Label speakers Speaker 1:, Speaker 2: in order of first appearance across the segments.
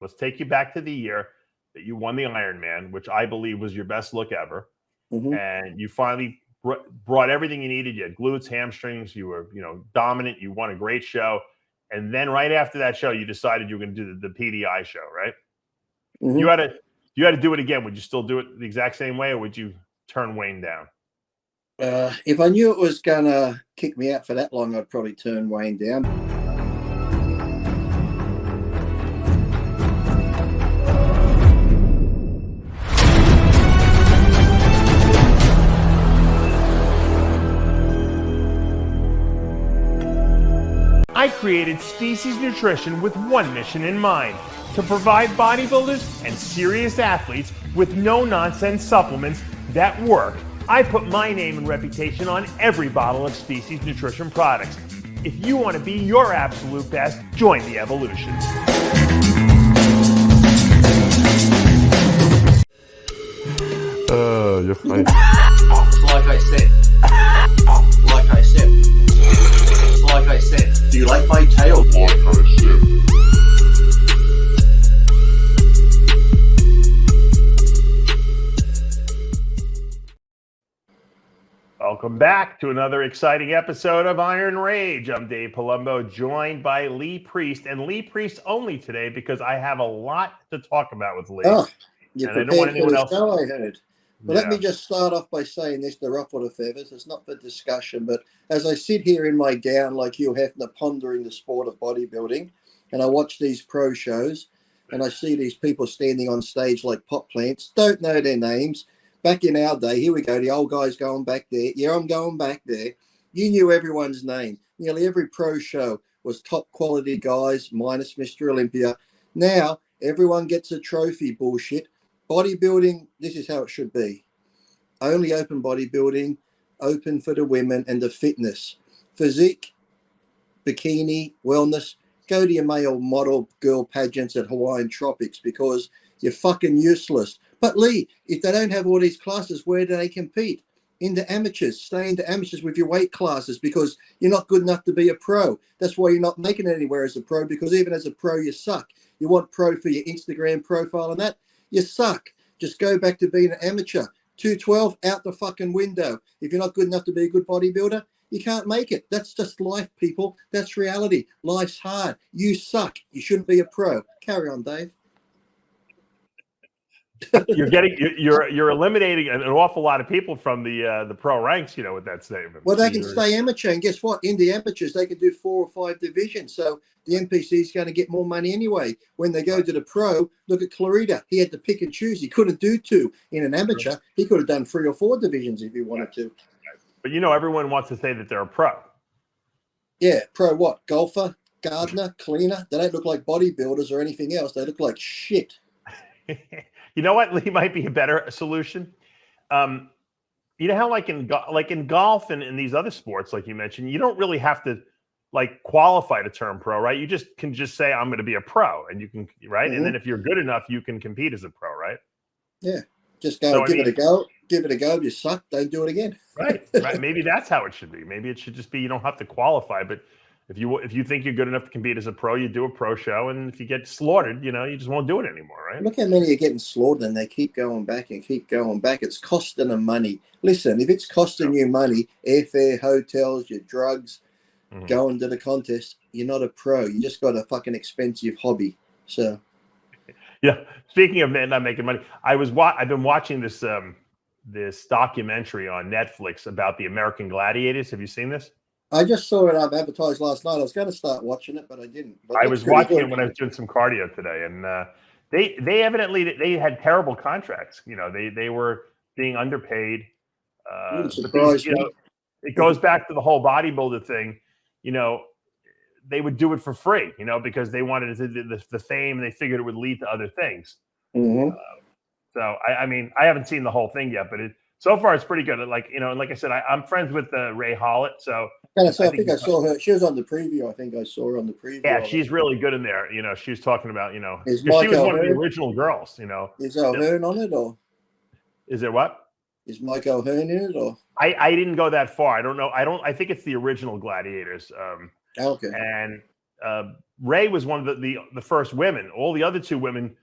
Speaker 1: Let's take you back to the year that you won the Ironman, which I believe was your best look ever. And you finally brought everything you needed. You had glutes, hamstrings. You were, dominant. You won a great show. And then right after that show, you decided you were going to do the PDI show, right? You had to do it again. Would you still do it the exact same way, or would you turn Wayne down?
Speaker 2: If I knew it was going to kick me out for that long, I'd probably turn Wayne down.
Speaker 1: I created Species Nutrition with one mission in mind: to provide bodybuilders and serious athletes with no-nonsense supplements that work. I put my name and reputation on every bottle of Species Nutrition products. If you want to be your absolute best, join the evolution. You're funny.
Speaker 3: Like I said, do you like my tail? Like I said.
Speaker 1: Welcome back to another exciting episode of Iron Rage. I'm Dave Palumbo, joined by Lee Priest, and Lee Priest only today because I have a lot to talk about with Lee.
Speaker 2: Oh, you're prepared for the show, I heard. Well,
Speaker 1: Yeah.
Speaker 2: let me just start off by saying this to ruffle the feathers. It's not for discussion, but as I sit here in my gown like you, having to pondering the sport of bodybuilding, and I watch these pro shows, and I see these people standing on stage like pot plants, don't know their names. Back in our day, here we go, the old guy's going back there. Yeah, I'm going back there. You knew everyone's name. Nearly every pro show was top quality guys, minus Mr. Olympia. Now, everyone gets a trophy bullshit. Bodybuilding, this is how it should be. Only open bodybuilding, open for the women and the fitness. Physique, bikini, wellness, go to your male model girl pageants at Hawaiian Tropics because you're fucking useless. But Lee, if they don't have all these classes, where do they compete? Into amateurs. Stay into amateurs with your weight classes because you're not good enough to be a pro. That's why you're not making it anywhere as a pro, because even as a pro, you suck. You want pro for your Instagram profile and that? You suck. Just go back to being an amateur. 212 out the fucking window. If you're not good enough to be a good bodybuilder, you can't make it. That's just life, people. That's reality. Life's hard. You suck. You shouldn't be a pro. Carry on, Dave.
Speaker 1: You're eliminating an awful lot of people from the pro ranks, with that statement.
Speaker 2: Well, they can stay amateur, and guess what? In the amateurs, they can do 4 or 5 divisions. So the NPC is going to get more money anyway. When they go to the pro, look at Clarita. He had to pick and choose. He couldn't do 2 in an amateur. He could have done 3 or 4 divisions if he wanted to.
Speaker 1: But everyone wants to say that they're a pro.
Speaker 2: Yeah, pro what? Golfer, gardener, cleaner. They don't look like bodybuilders or anything else. They look like shit.
Speaker 1: You know what, Lee, might be a better solution? You know how like in golf and in these other sports, like you mentioned, you don't really have to qualify to turn pro, right? You can just say, I'm going to be a pro, and you can, right? And then if you're good enough, you can compete as a pro, right?
Speaker 2: Yeah. Just go give it a go. Give it a go. If you suck, don't do it again.
Speaker 1: Right. Maybe that's how it should be. Maybe it should just be, you don't have to qualify, but if you think you're good enough to compete as a pro, you do a pro show, and if you get slaughtered, you just won't do it anymore, right?
Speaker 2: Look how many are getting slaughtered, and they keep going back and keep going back. It's costing them money. Listen, if it's costing you money, airfare, hotels, your drugs, going to the contest, you're not a pro. You just got a fucking expensive hobby. So,
Speaker 1: yeah. Speaking of not making money, I've been watching this this documentary on Netflix about the American Gladiators. Have you seen this?
Speaker 2: I just saw it advertised last night. I was going to start watching it, but I didn't. But
Speaker 1: I was watching it when I was doing some cardio today, and they evidently they had terrible contracts. They were being underpaid.
Speaker 2: Surprised me.
Speaker 1: It goes back to the whole bodybuilder thing. They would do it for free, because they wanted the fame, and they figured it would lead to other things. So I mean, I haven't seen the whole thing yet, but so far it's pretty good. Like I said, I'm friends with Ray Hollett, so
Speaker 2: I think I saw her. She was on the preview. I think I saw her on the preview.
Speaker 1: Yeah, she's really good in there. She was talking about
Speaker 2: Is
Speaker 1: she was one of the original girls.
Speaker 2: Is O'Hearn on it, or
Speaker 1: is there what?
Speaker 2: Is Mike O'Hearn in it, or
Speaker 1: I didn't go that far. I don't know. I think it's the original Gladiators.
Speaker 2: Okay.
Speaker 1: And Ray was one of the first women. All the other two women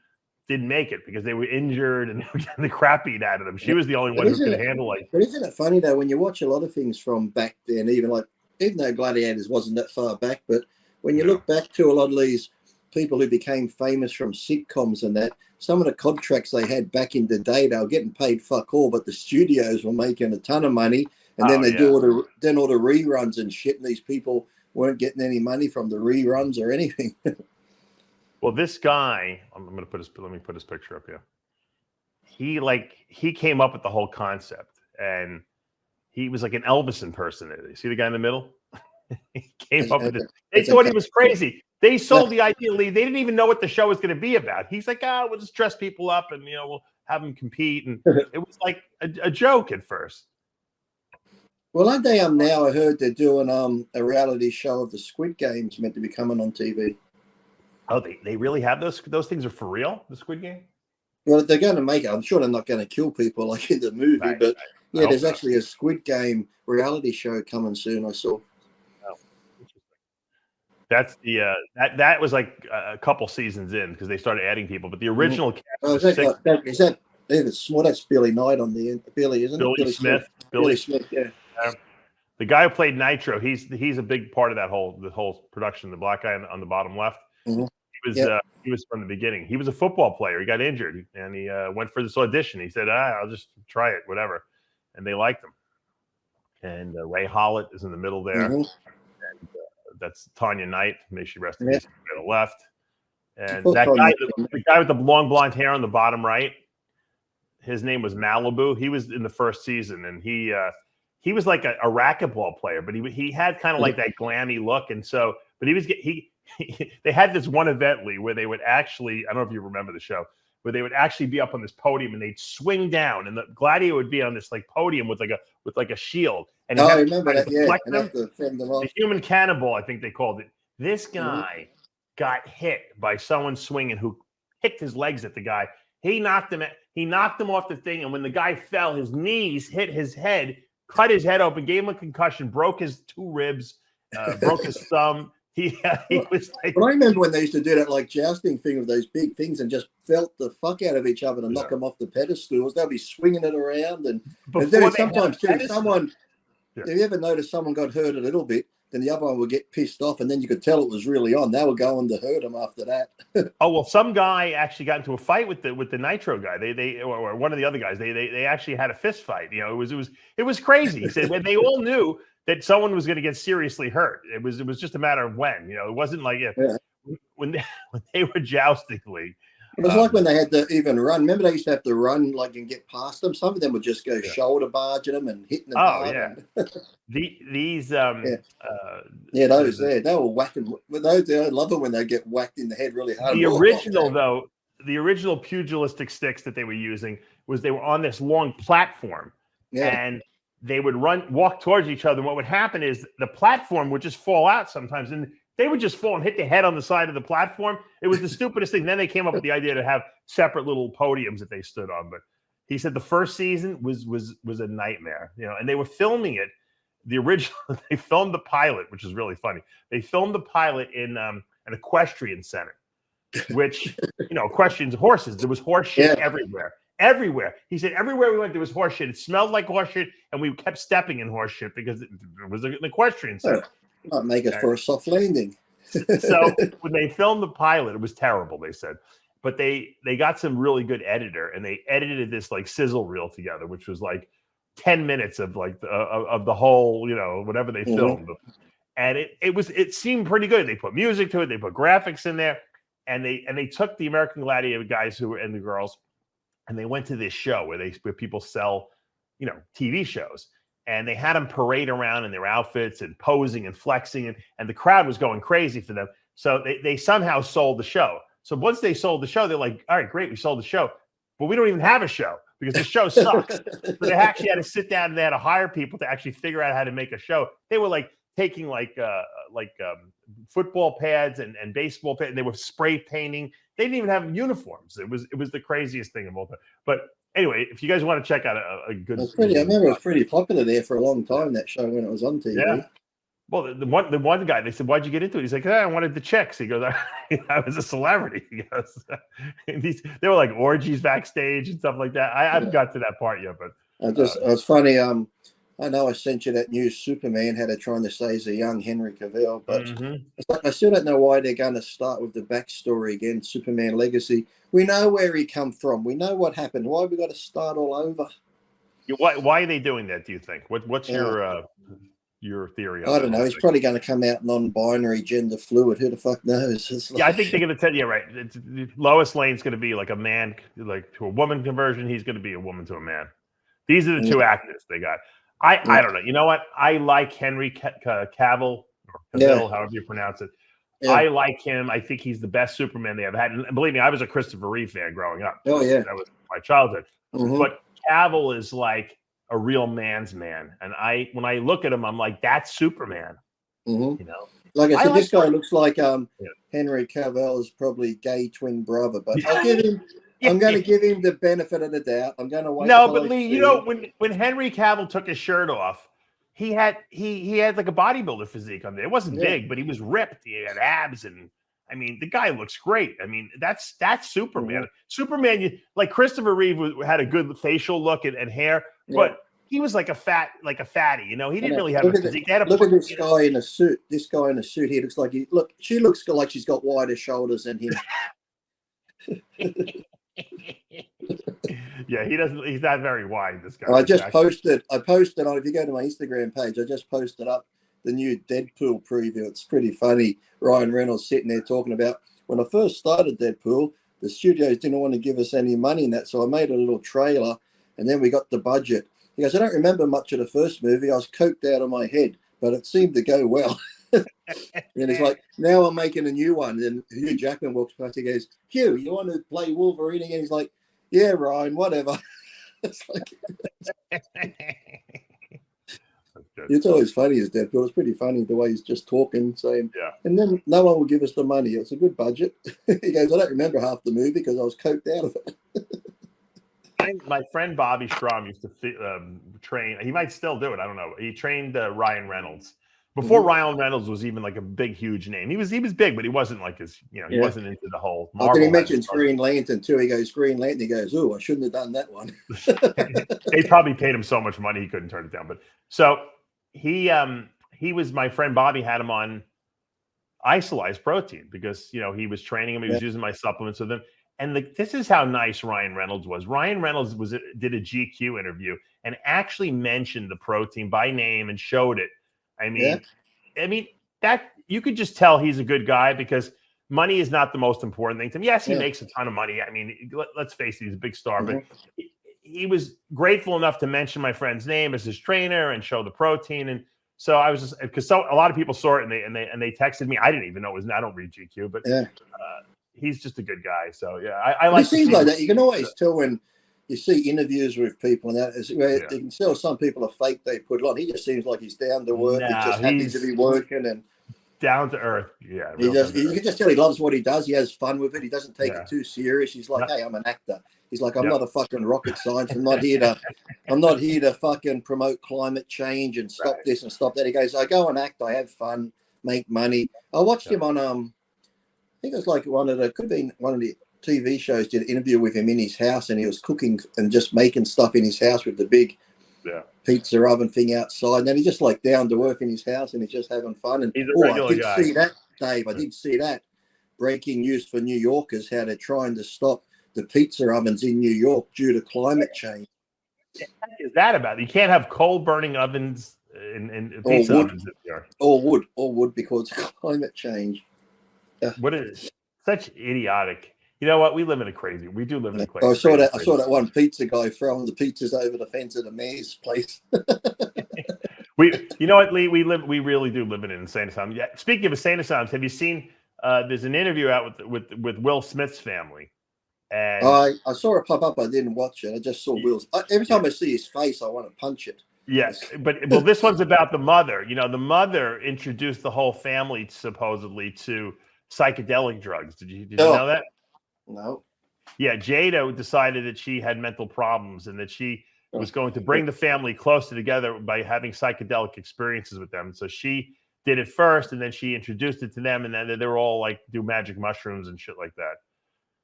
Speaker 1: didn't make it because they were injured and they were getting the crap beat out of them. She was the only one who could handle it.
Speaker 2: But isn't it funny though, when you watch a lot of things from back then, even though Gladiators wasn't that far back, but when you look back to a lot of these people who became famous from sitcoms and that, some of the contracts they had back in the day, they were getting paid fuck all, but the studios were making a ton of money, and then they do all the reruns and shit, and these people weren't getting any money from the reruns or anything.
Speaker 1: Well, this guy, let me put his picture up here. He came up with the whole concept, and he was like an Elvis impersonator. You see the guy in the middle? He came up with it. They thought he was crazy. They sold the idea. They didn't even know what the show was going to be about. He's like, we'll just dress people up and, we'll have them compete. And it was like a joke at first.
Speaker 2: Well, aren't they now? I heard they're doing a reality show of the Squid Games meant to be coming on TV.
Speaker 1: Oh, they really have those things are for real, the Squid Game?
Speaker 2: Well, they're going to make it. I'm sure they're not going to kill people like in the movie, but there's actually a Squid Game reality show coming soon, I saw.
Speaker 1: That's the that was like a couple seasons in because they started adding people, but the original cast
Speaker 2: that's Billy Knight on the end. Billy, isn't it?
Speaker 1: Billy Smith.
Speaker 2: Billy Smith, yeah.
Speaker 1: The guy who played Nitro, he's a big part of the whole production. The black guy on the bottom left, he was from the beginning. He was a football player. He got injured and he went for this audition. He said, "I'll just try it, whatever," and they liked him. And Ray Hollett is in the middle there. And that's Tanya Knight. May she rest in peace. To the left. And that guy, the guy with the long blonde hair on the bottom right, his name was Malibu. He was in the first season, and he was like a racquetball player, but he had kind of like that glammy look, and so, but they had this one event, Lee, where they would actually, I don't know if you remember the show, where they would actually be up on this podium and they'd swing down, and the gladiator would be on this like podium with like a shield. And
Speaker 2: I remember that. Yeah, and have to fend them off.
Speaker 1: The human cannibal, I think they called it. This guy got hit by someone swinging who kicked his legs at the guy. He knocked him off the thing, and when the guy fell, his knees hit his head, cut his head open, gave him a concussion, broke his 2 ribs, broke his thumb. He was like. But
Speaker 2: I remember when they used to do that like jousting thing with those big things and just felt the fuck out of each other to knock them off the pedestals. They'll be swinging it around, and then sometimes too, someone. Have you ever noticed someone got hurt a little bit, then the other one would get pissed off, and then you could tell it was really on. They were going to hurt him after that.
Speaker 1: Oh well, some guy actually got into a fight with the Nitro guy. They or one of the other guys. They actually had a fist fight. It was crazy. He said when they all knew that someone was going to get seriously hurt. It was just a matter of when. It wasn't like when they were jousting. Lee.
Speaker 2: It was like when they had to even run. Remember, they used to have to run like and get past them. Some of them would just go shoulder barging them and hitting them.
Speaker 1: Oh yeah, these
Speaker 2: those there, they were whacking. Those I love it when they get whacked in the head really hard.
Speaker 1: The original pugilistic sticks that they were using they were on this long platform, and they would walk towards each other. And what would happen is the platform would just fall out sometimes, and they would just fall and hit their head on the side of the platform. It was the stupidest thing. Then they came up with the idea to have separate little podiums that they stood on. But he said the first season was a nightmare, and they were filming it. The original, they filmed the pilot, which is really funny. They filmed the pilot in an equestrian center, which, equestrians, horses. There was horse shit everywhere. Everywhere. He said everywhere we went, there was horse shit. It smelled like horse shit, and we kept stepping in horse shit because it was an equestrian center.
Speaker 2: Might make it for a soft landing.
Speaker 1: So when they filmed the pilot, it was terrible, they said. But they got some really good editor, and they edited this like sizzle reel together, which was like 10 minutes of like of the whole, whatever they filmed. And it seemed pretty good. They put music to it, they put graphics in there, and they took the American Gladiator guys and the girls, and they went to this show where people sell, TV shows. And they had them parade around in their outfits and posing and flexing, and the crowd was going crazy for them. So they somehow sold the show. So once they sold the show, they're like, all right, great, we sold the show. But we don't even have a show because the show sucks. So they actually had to sit down and they had to hire people to actually figure out how to make a show. They were like taking football pads and baseball pads, and they were spray painting. They didn't even have uniforms. It was the craziest thing of all time. But anyway, if you guys want to check out a good,
Speaker 2: I remember it was pretty popular there for a long time. That show when it was on TV.
Speaker 1: Well, the one guy, they said, "Why'd you get into it?" He's like, "I wanted the chicks." He goes, "I was a celebrity." He goes, there were like orgies backstage and stuff like that. I haven't got to that part yet, but
Speaker 2: it's funny. I know I sent you that new Superman how they're trying to say he's a young Henry Cavill, but it's like I still don't know why they're going to start with the backstory again, Superman legacy. We know where he come from. We know what happened. Why have we got to start all over?
Speaker 1: Why are they doing that? Do you think? What's your theory on
Speaker 2: I don't know. He's probably going to come out non-binary, gender fluid. Who the fuck knows?
Speaker 1: Like, I think they're going to tell you, right. Lois Lane's going to be like a man, like to a woman conversion. He's going to be a woman to a man. These are the two actors they got. I don't know. You know what? I like Henry Cavill, or Cavill, however you pronounce it. Yeah. I like him. I think he's the best Superman they ever had. And believe me, I was a Christopher Reeve fan growing up.
Speaker 2: Oh, yeah.
Speaker 1: That was my childhood. But Cavill is like a real man's man. And when I look at him, I'm like, that's Superman. You know?
Speaker 2: Like I said, this guy looks like Henry Cavill's probably gay twin brother. But I'll give him... I'm going to give him the benefit of the doubt. I'm going to wait.
Speaker 1: No, but Lee, you know, when Henry Cavill took his shirt off, he had like a bodybuilder physique on there. It wasn't big, but he was ripped. He had abs, and I mean, the guy looks great. I mean, that's Superman. Superman, like Christopher Reeve had a good facial look and hair, but he was like a fatty. You know, he didn't really have a physique.
Speaker 2: Look at this guy in a suit. This guy in a suit. He looks like she looks like she's got wider shoulders than him.
Speaker 1: Yeah, he's not very wide, this guy.
Speaker 2: I posted on, if you go to my Instagram page, I just posted up the new Deadpool preview. It's pretty funny. Ryan Reynolds sitting there talking about, when I first started Deadpool, the studios didn't want to give us any money in that, so I made a little trailer, and then we got the budget. He goes, I don't remember much of the first movie. I was coked out of my head, but it seemed to go well. And he's like, now I'm making a new one. And Hugh Jackman walks past. He goes, Hugh, you want to play Wolverine again? He's like, yeah, Ryan, whatever. It's like, it's always funny as Deadpool. It's pretty funny the way he's just talking, saying, and then no one will give us the money. It's a good budget. He goes, I don't remember half the movie because I was coked out of it.
Speaker 1: My friend Bobby Strom used to train. He might still do it. I don't know. He trained Ryan Reynolds. Before Ryan Reynolds was even like a big, huge name. He was big, but he wasn't like his, he wasn't into the whole Marvel.
Speaker 2: Then he mentions Green Lantern too. He goes, Green Lantern. He goes, oh, I shouldn't have done that one.
Speaker 1: They probably paid him so much money he couldn't turn it down. But so he was, my friend Bobby had him on isolized protein because, he was training him. He was using my supplements with him. And this is how nice Ryan Reynolds was. Ryan Reynolds did a GQ interview and actually mentioned the protein by name and showed it. I mean that you could just tell he's a good guy because money is not the most important thing to him. Yes, he makes a ton of money. I mean, let's face it, he's a big star, but he was grateful enough to mention my friend's name as his trainer and show the protein. And so I was just, because a lot of people saw it and they texted me. I didn't even know it was. I don't read GQ, but he's just a good guy. So I like.
Speaker 2: It seems like that. You can always tell when you see interviews with people and that is where you can tell some people are fake. They put it on. He just seems like he's down to earth. He's just happy to be working and
Speaker 1: down to earth. Yeah,
Speaker 2: you can just tell he loves what he does. He has fun with it. He doesn't take it too serious. He's like, hey, I'm an actor. He's like, I'm not a fucking rocket science. I'm not here to fucking promote climate change and stop this and stop that. He goes, I go and act. I have fun, make money. I watched him on I think it was like one of the TV shows did an interview with him in his house, and he was cooking and just making stuff in his house with the big pizza oven thing outside. And then he's just like down to earth in his house, and he's just having fun. And
Speaker 1: he's a regular guy.
Speaker 2: See that, Dave. I did see that breaking news for New Yorkers how they're trying to stop the pizza ovens in New York due to climate change.
Speaker 1: What is that about? You can't have coal burning ovens in pizza ovens.
Speaker 2: Or wood because of climate change.
Speaker 1: What is such idiotic? You know what? We do live in a crazy
Speaker 2: I saw that one pizza guy throwing the pizzas over the fence at a mayor's place.
Speaker 1: You know what, Lee? We really do live in an insane asylum. Yeah. Speaking of insane asylums, have you seen? There's an interview out with Will Smith's family, and
Speaker 2: I saw it pop up. I didn't watch it. I just saw Will's. Every time I see his face, I want to punch it.
Speaker 1: Yes, but this one's about the mother. The mother introduced the whole family supposedly to psychedelic drugs. Did you know that?
Speaker 2: No.
Speaker 1: Yeah, Jada decided that she had mental problems and that she was going to bring the family closer together by having psychedelic experiences with them. So she did it first, and then she introduced it to them, and then they were all like do magic mushrooms and shit like that.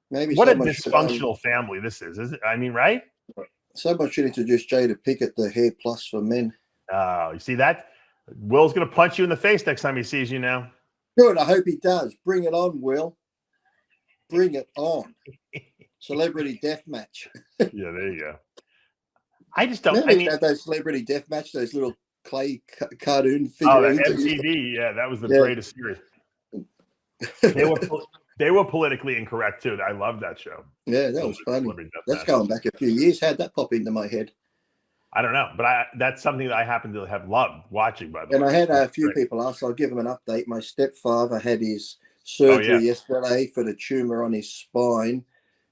Speaker 2: Maybe
Speaker 1: What a
Speaker 2: someone
Speaker 1: dysfunctional family this is it? I mean, right?
Speaker 2: Someone should introduce Jada Pickett, the Hair Plus for men.
Speaker 1: Oh, you see that? Will's gonna punch you in the face next time he sees you now.
Speaker 2: Good. I hope he does. Bring it on, Will. Bring it on. Celebrity death match.
Speaker 1: Yeah, there you go. I just don't.
Speaker 2: Remember had those celebrity death match, those little clay cartoon figurines.
Speaker 1: Oh, MTV. Yeah, that was the greatest series. They were politically incorrect too. I love that show.
Speaker 2: Yeah, that was funny. That's going back a few years. How'd that pop into my head?
Speaker 1: I don't know, but that's something that I happen to have loved watching, by the way.
Speaker 2: And I had a few people ask, I'll give them an update. My stepfather had his surgery yesterday for the tumor on his spine.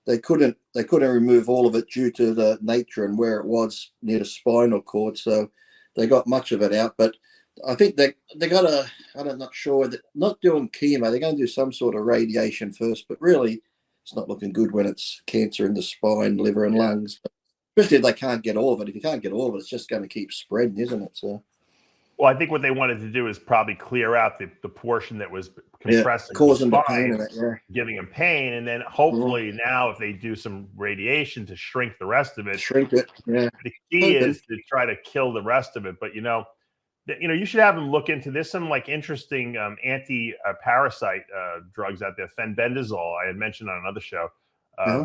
Speaker 2: They couldn't remove all of it due to the nature and where it was near the spinal cord, so they got much of it out. But I think they got I'm not sure, not doing chemo. They're going to do some sort of radiation first, but really it's not looking good when it's cancer in the spine, liver and lungs. But especially if they can't get all of it. If you can't get all of it, it's just going to keep spreading, isn't it? So,
Speaker 1: well, I think what they wanted to do is probably clear out the portion that was compressing,
Speaker 2: causing the pain in it,
Speaker 1: giving them pain, and then hopefully now if they do some radiation to shrink the rest of it,
Speaker 2: Yeah.
Speaker 1: The key is to try to kill the rest of it. But you you should have them look into this. Some like interesting anti-parasite drugs out there. Fenbendazole, I had mentioned on another show,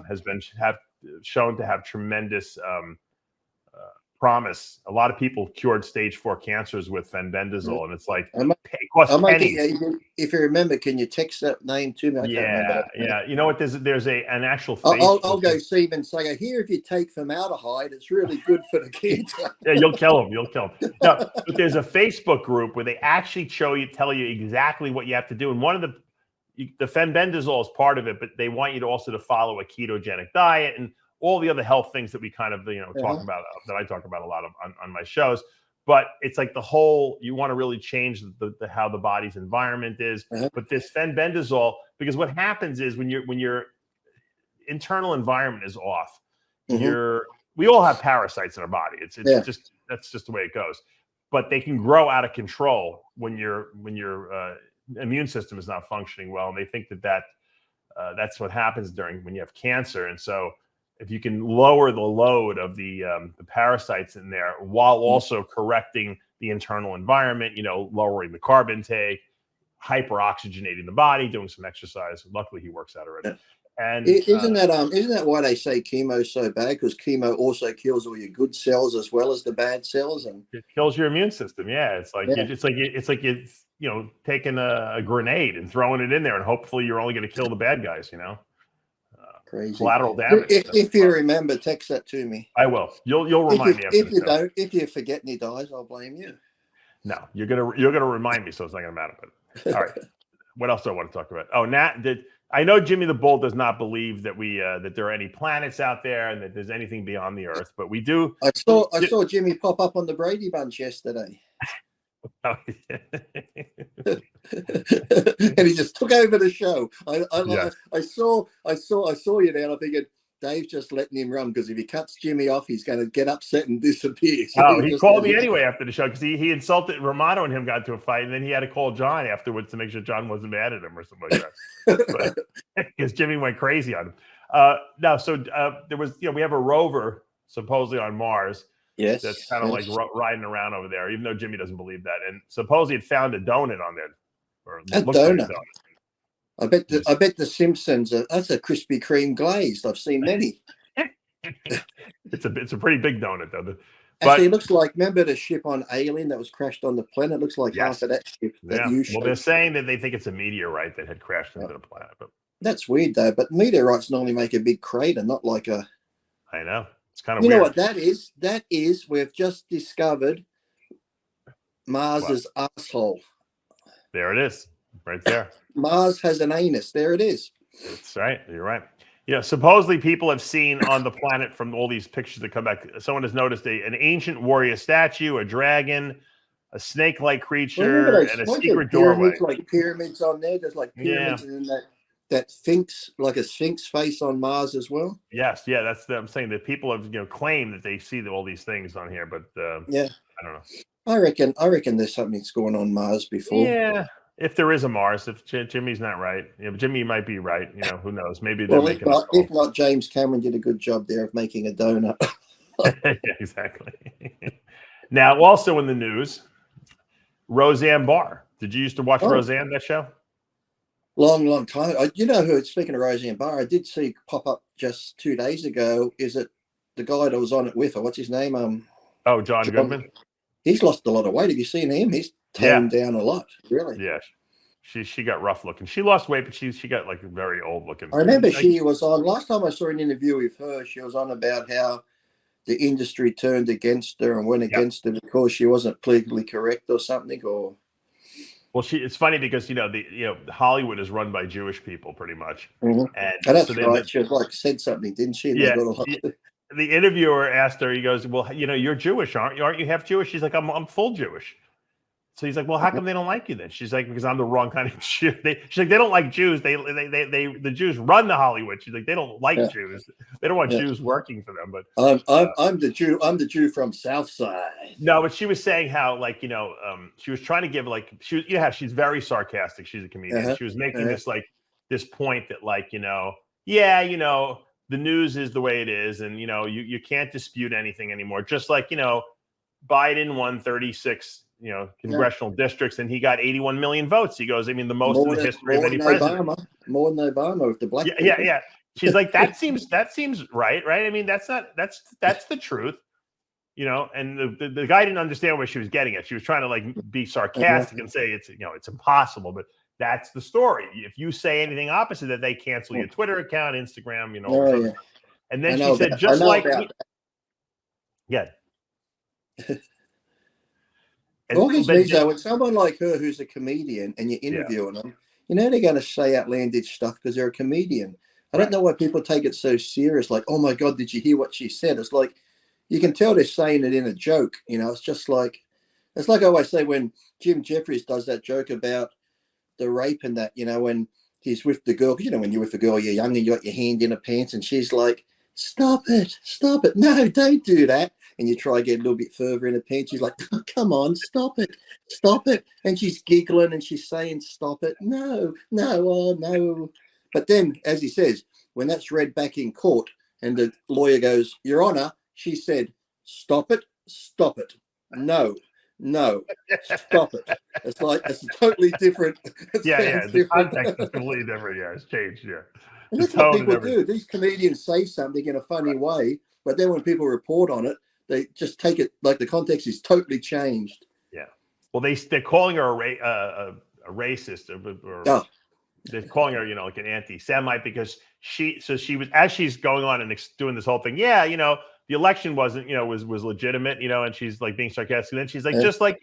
Speaker 1: has been shown to have tremendous promise. A lot of people cured stage 4 cancers with fenbendazole, and it's like it costs pennies.
Speaker 2: If you remember, can you text that name to me? I can't remember that.
Speaker 1: You know what? There's an actual.
Speaker 2: I'll go see him and say, here, if you take formaldehyde, it's really good for the cancer.
Speaker 1: Yeah, you'll kill him. You'll kill him. No, but there's a Facebook group where they actually tell you exactly what you have to do, and one of the fenbendazole is part of it, but they want you to also to follow a ketogenic diet and all the other health things that we kind of talk about, that I talk about a lot of on my shows. But it's like you want to really change the how the body's environment is. But this fenbendazole, because what happens is when your internal environment is off, we all have parasites in our body. It's just that's just the way it goes. But they can grow out of control when your immune system is not functioning well, and they think that's what happens when you have cancer. And so if you can lower the load of the parasites in there while also correcting the internal environment, lowering the carb intake, hyperoxygenating the body, doing some exercise. Luckily, he works out already. And
Speaker 2: isn't that why they say chemo is so bad? Because chemo also kills all your good cells as well as the bad cells, and
Speaker 1: it kills your immune system. Yeah, it's like you taking a grenade and throwing it in there, and hopefully you're only going to kill the bad guys.
Speaker 2: Crazy
Speaker 1: collateral damage.
Speaker 2: If you remember, text that to me.
Speaker 1: I will. You'll remind me.
Speaker 2: If you forget and he dies, I'll blame you.
Speaker 1: No, you're gonna remind me, so it's not gonna matter. But all right, what else do I want to talk about? Oh, I know Jimmy the Bull does not believe that that there are any planets out there and that there's anything beyond the Earth, but we do.
Speaker 2: I saw Jimmy pop up on the Brady Bunch yesterday. And he just took over the show. I saw you there, and I'm thinking Dave's just letting him run, because if he cuts Jimmy off, he's going to get upset and disappear.
Speaker 1: So he called me anyway after the show, because he insulted Romano, and him got into a fight, and then he had to call John afterwards to make sure John wasn't mad at him or something like that. Because Jimmy went crazy on him. There was we have a rover supposedly on Mars.
Speaker 2: Yes,
Speaker 1: that's kind of like riding around over there, even though Jimmy doesn't believe that. And supposedly it found a donut on there.
Speaker 2: A donut. Like I bet the Simpsons. That's a Krispy Kreme glazed. I've seen many.
Speaker 1: It's a pretty big donut though.
Speaker 2: Actually, it looks like, remember the ship on Alien that was crashed on the planet? It looks like half of that ship.
Speaker 1: Well, they're saying that they think it's a meteorite that had crashed into the planet. But
Speaker 2: that's weird though. But meteorites normally make a big crater, not like a.
Speaker 1: I know. It's kind of weird.
Speaker 2: You know what that is? That is, we've just discovered Mars's asshole.
Speaker 1: There it is, right there.
Speaker 2: Mars has an anus. There it is.
Speaker 1: That's right. You're right. Supposedly people have seen on the planet from all these pictures that come back. Someone has noticed an ancient warrior statue, a dragon, a snake-like creature, and a secret doorway.
Speaker 2: Like pyramids on there. There's like pyramids in that sphinx, like a sphinx face on Mars as well.
Speaker 1: Yes, I'm saying that people have claimed that they see all these things on here, but I don't know.
Speaker 2: I reckon there's something that's going on Mars before.
Speaker 1: Yeah, if there is a Mars, if Jimmy's not right, Jimmy might be right. Who knows? Maybe they're
Speaker 2: Well,
Speaker 1: making a
Speaker 2: if not, James Cameron did a good job there of making a donut.
Speaker 1: Yeah, exactly. Now, also in the news, Roseanne Barr. Did you used to watch Roseanne, that show?
Speaker 2: Long time. You know who? Speaking of Roseanne Barr, I did see pop up just 2 days ago. Is it the guy that was on it with her? What's his name?
Speaker 1: John Goodman.
Speaker 2: He's lost a lot of weight. Have you seen him? He's toned down a lot. Really?
Speaker 1: Yeah. She got rough looking. She lost weight, but she got like very old looking.
Speaker 2: I remember she was on last time I saw an interview with her. She was on about how the industry turned against her and went against her because she wasn't politically correct or something. Or
Speaker 1: well, it's funny because Hollywood is run by Jewish people pretty much,
Speaker 2: and that's right. She was like said something, didn't she? And
Speaker 1: the interviewer asked her. He goes, "Well, you're Jewish, aren't you? Aren't you half Jewish?" She's like, "I'm full Jewish." So he's like, "Well, how come they don't like you then?" She's like, "Because I'm the wrong kind of Jew." She's like, "They don't like Jews. The Jews run the Hollywood." She's like, "They don't like Jews. They don't want Jews working for them." But
Speaker 2: I'm the Jew. I'm the Jew from Southside.
Speaker 1: No, but she was saying how she was trying to give she was how she's very sarcastic. She's a comedian. She was making this point that the news is the way it is, and you can't dispute anything anymore. Just like Biden won 36. Congressional districts, and he got 81 million votes. He goes, I mean, the most in the history of any president.
Speaker 2: More than Obama with the black.
Speaker 1: Yeah. She's like, that seems right. I mean, that's the truth. And the guy didn't understand where she was getting at. She was trying to be sarcastic and say it's impossible, but that's the story. If you say anything opposite, that they cancel your Twitter account, Instagram, And then she said, just like
Speaker 2: when someone like her who's a comedian and you're interviewing them, they're going to say outlandish stuff because they're a comedian. I don't know why people take it so serious. Like, oh my God, did you hear what she said? It's like, you can tell they're saying it in a joke. It's just like, it's like I always say when Jim Jeffries does that joke about the rape and that, when he's with the girl, because when you're with a girl, you're young and you got your hand in her pants and she's like, stop it. No, don't do that. And you try to get a little bit further in her pants. She's like, oh, come on, stop it. And she's giggling and she's saying, stop it. No, oh, no. But then, as he says, when that's read back in court and the lawyer goes, Your Honor, she said, stop it. No, stop it. It's like, it's totally different.
Speaker 1: The context is completely different. Yeah, it's changed. Yeah.
Speaker 2: And that's what people do. These comedians say something in a funny way, but then when people report on it, they just take it like the context is totally changed.
Speaker 1: Yeah. Well, they're calling her a racist, or they're calling her, like an anti-Semite because she was, as she's going on and doing this whole thing. The election wasn't, was legitimate, and she's like being sarcastic. And then she's like, just like,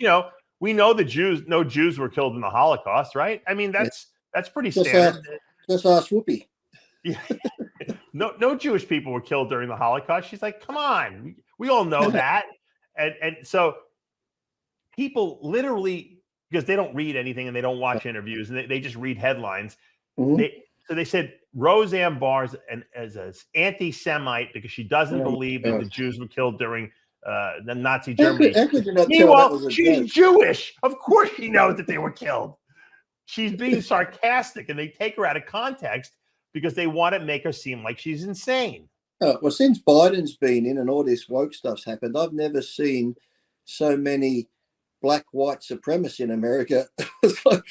Speaker 1: we know no Jews were killed in the Holocaust, right? I mean, that's pretty standard.
Speaker 2: Just ask Whoopi.
Speaker 1: Yeah. No Jewish people were killed during the Holocaust. She's like, come on, we all know that. And so people literally, because they don't read anything and they don't watch interviews and they just read headlines. So they said Roseanne Barr's as an anti-Semite because she doesn't believe that the Jews were killed during the Nazi Germany. Meanwhile, she's Jewish. Of course she knows that they were killed. She's being sarcastic and they take her out of context because they want to make her seem like she's insane.
Speaker 2: Well, since Biden's been in and all this woke stuff's happened, I've never seen so many black white supremacists in America. It's like,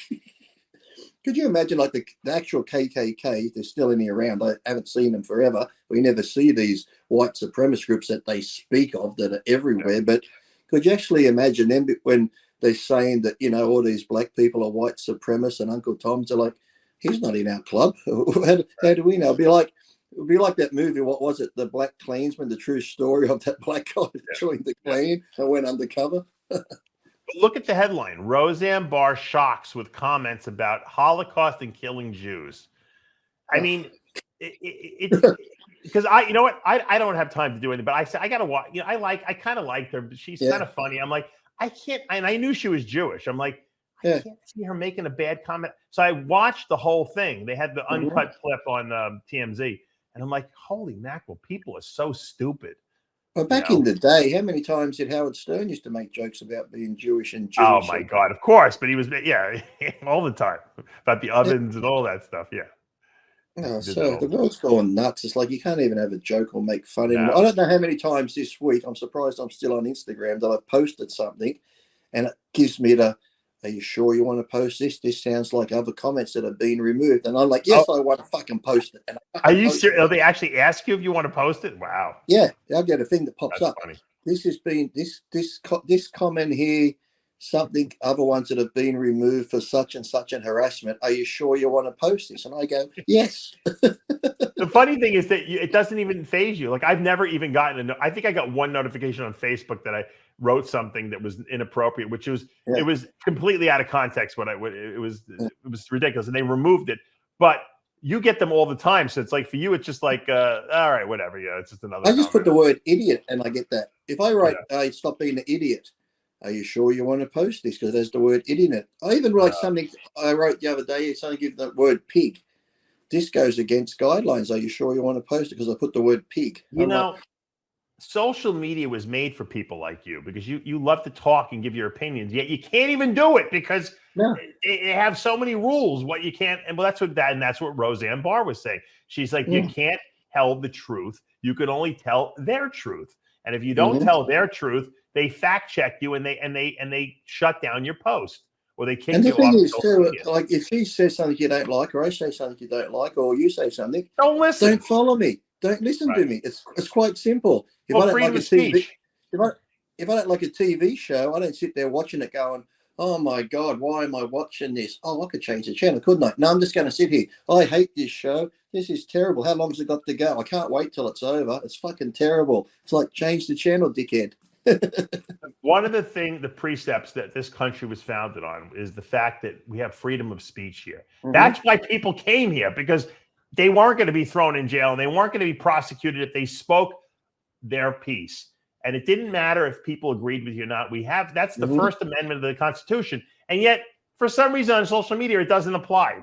Speaker 2: could you imagine like the actual KKK? They're still in here around. I haven't seen them forever. We never see these white supremacist groups that they speak of that are everywhere. But could you actually imagine them when they're saying that, all these black people are white supremacists and Uncle Tom's are like, he's not in our club. How do we know? It'd be like that movie. What was it? The Black Klansman, the true story of that black guy that joined the Klan and went undercover.
Speaker 1: Look at the headline: Roseanne Barr shocks with comments about Holocaust and killing Jews. I mean, because I don't have time to do anything, but I said I gotta watch. I kind of like her. She's kind of funny. I'm like, I can't, and I knew she was Jewish. I'm like, I can't see her making a bad comment. So I watched the whole thing. They had the uncut clip on TMZ, and I'm like, holy mackerel, people are so stupid.
Speaker 2: Well, back in the day, how many times did Howard Stern used to make jokes about being Jewish and Jewish?
Speaker 1: Oh my God, of course. But he was, all the time about the ovens and all that stuff. Yeah.
Speaker 2: Oh, so the world's going nuts. It's like you can't even have a joke or make fun anymore.
Speaker 1: No.
Speaker 2: I don't know how many times this week, I'm surprised I'm still on Instagram, that I've posted something and it gives me are you sure you want to post this? This sounds like other comments that have been removed. And I'm like, yes, I want to fucking post it. And
Speaker 1: are you serious? They actually ask you if you want to post it? Wow.
Speaker 2: Yeah, I'll get a thing that pops up.
Speaker 1: Funny.
Speaker 2: This has been this comment here, something other ones that have been removed for such and such an harassment. Are you sure you want to post this? And I go, yes.
Speaker 1: The funny thing is that it doesn't even phase you. Like I've never even gotten I think I got one notification on Facebook that I wrote something that was inappropriate, which was it was completely out of context. It was ridiculous, and they removed it. But you get them all the time, so it's like for you, it's just like all right, whatever. Yeah, it's just another.
Speaker 2: I just put the word idiot, and I get that. If I write, stop being an idiot. Are you sure you want to post this? Because there's the word idiot in it. I even write something I wrote the other day. Something give the word pig. This goes against guidelines. Are you sure you want to post it? Because I put the word pig.
Speaker 1: Social media was made for people like you because you love to talk and give your opinions, yet you can't even do it because they have so many rules. What you can't, and that's what Roseanne Barr was saying. She's like, you can't tell the truth. You can only tell their truth. And if you don't tell their truth, they fact check you and they shut down your post. Or they kick you off. And the thing is too,
Speaker 2: like if she says something you don't like, or I say something you don't like, or you say something,
Speaker 1: don't listen.
Speaker 2: Don't follow me. Don't listen to me. It's quite simple. If I don't like a TV, if I don't like a TV show, I don't sit there watching it going, oh my God, why am I watching this? Oh, I could change the channel, couldn't I? No, I'm just going to sit here. I hate this show. This is terrible. How long has it got to go? I can't wait till it's over. It's fucking terrible. It's like change the channel, dickhead.
Speaker 1: One of the precepts that this country was founded on is the fact that we have freedom of speech here. That's why people came here, because they weren't going to be thrown in jail and they weren't going to be prosecuted if they spoke their piece. And it didn't matter if people agreed with you or not. That's the First Amendment of the Constitution. And yet, for some reason on social media, it doesn't apply.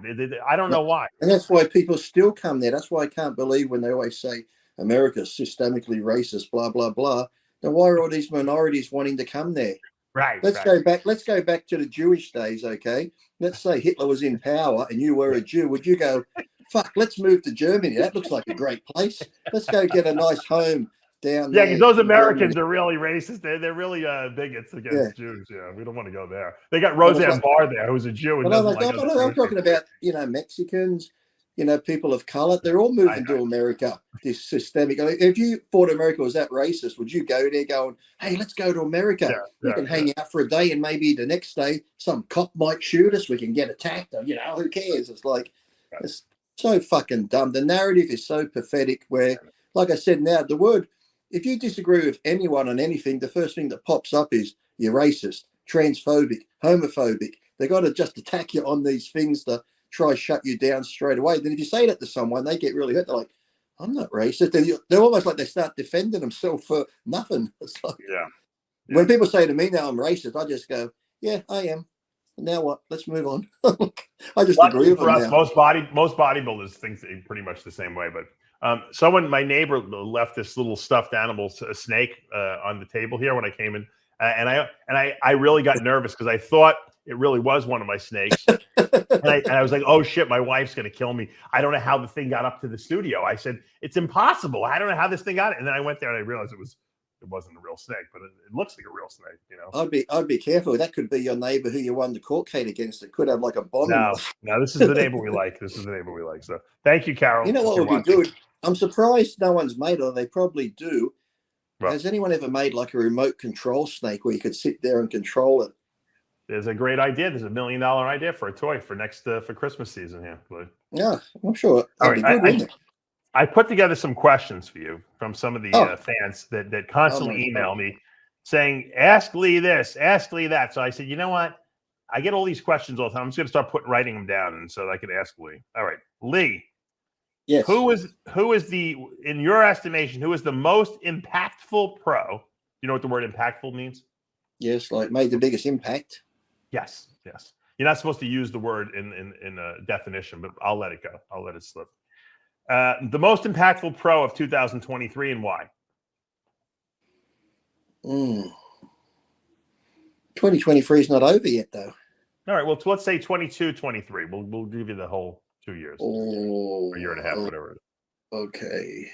Speaker 1: I don't know why.
Speaker 2: And that's why people still come there. That's why I can't believe when they always say America's systemically racist, blah, blah, blah. Then why are all these minorities wanting to come there?
Speaker 1: Right.
Speaker 2: Let's go back to the Jewish days, okay? Let's say Hitler was in power and you were a Jew. Would you go, fuck, let's move to Germany? That looks like a great place. Let's go get a nice home down there.
Speaker 1: Yeah, because those Americans are really racist. They're really bigots against Jews. Yeah, we don't want to go there. They got Roseanne Barr there, who's a Jew. And
Speaker 2: I'm talking about, Mexicans, people of color. They're all moving to America. This systemic. If you thought America was that racist, would you go there going, hey, let's go to America? We can hang out for a day and maybe the next day some cop might shoot us. We can get attacked. Or, who cares? It's like, it's so fucking dumb. The narrative is so pathetic where, like I said, now the word, if you disagree with anyone on anything, the first thing that pops up is you're racist, transphobic, homophobic. They got to just attack you on these things to try shut you down straight away. Then if you say that to someone, they get really hurt. They're like, I'm not racist. They're almost like they start defending themselves for nothing. It's like, when people say to me now I'm racist, I just go, yeah, I am. Now what? Let's move on. I just agree with them now.
Speaker 1: Most bodybuilders think pretty much the same way. But my neighbor left this little stuffed animal, a snake, on the table here when I came in, and I really got nervous because I thought it really was one of my snakes, and I was like, oh shit, my wife's gonna kill me. I don't know how the thing got up to the studio. I said it's impossible. I don't know how this thing got it, and then I went there and I realized it wasn't a real snake, but it looks like a real snake.
Speaker 2: I'd be careful. That could be your neighbor who you won the court case against. It could have like a bomb.
Speaker 1: No, this is the neighbor we like. So thank you, Carol.
Speaker 2: You know what would be good? I'm surprised no one's made it, or they probably do. Right. Has anyone ever made like a remote control snake where you could sit there and control it?
Speaker 1: There's a great idea. There's $1 million idea for a toy for for Christmas season here.
Speaker 2: Yeah, I'm sure.
Speaker 1: All right, I put together some questions for you from some of the fans that constantly email me saying, ask Lee this, ask Lee that. So I said, you know what? I get all these questions all the time. I'm just going to start writing them down, and so I can ask Lee. All right, Lee.
Speaker 2: Yes.
Speaker 1: Who is in your estimation, who is the most impactful pro? You know what the word impactful means?
Speaker 2: Yes, like made the biggest impact.
Speaker 1: Yes. You're not supposed to use the word in a definition, but I'll let it go. I'll let it slip. The most impactful pro of 2023 and why?
Speaker 2: 2023 is not over yet, though.
Speaker 1: All right. Well, let's say 22, 23. We'll give you the whole 2 years, or a year and a half, whatever it is.
Speaker 2: Okay.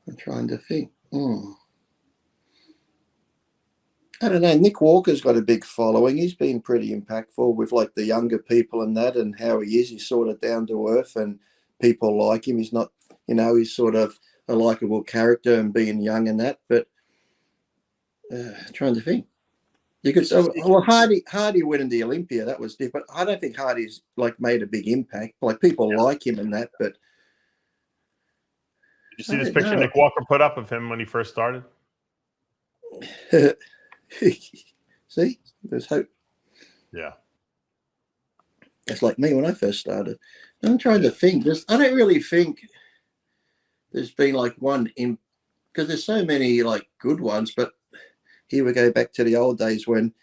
Speaker 2: I'm trying to think. I don't know. Nick Walker's got a big following. He's been pretty impactful with like the younger people and that, and how he is. He's sort of down to earth, and people like him. He's not, he's sort of a likable character and being young and that. But trying to think. You could say, well, Hardy winning the Olympia, that was different. I don't think Hardy's like made a big impact. Like people like him and that, but
Speaker 1: did you see this picture Nick Walker put up of him when he first started?
Speaker 2: See, there's hope.
Speaker 1: Yeah.
Speaker 2: It's like me when I first started. I'm trying to think. I don't really think there's been like one in, because there's so many like good ones, but here we go back to the old days when,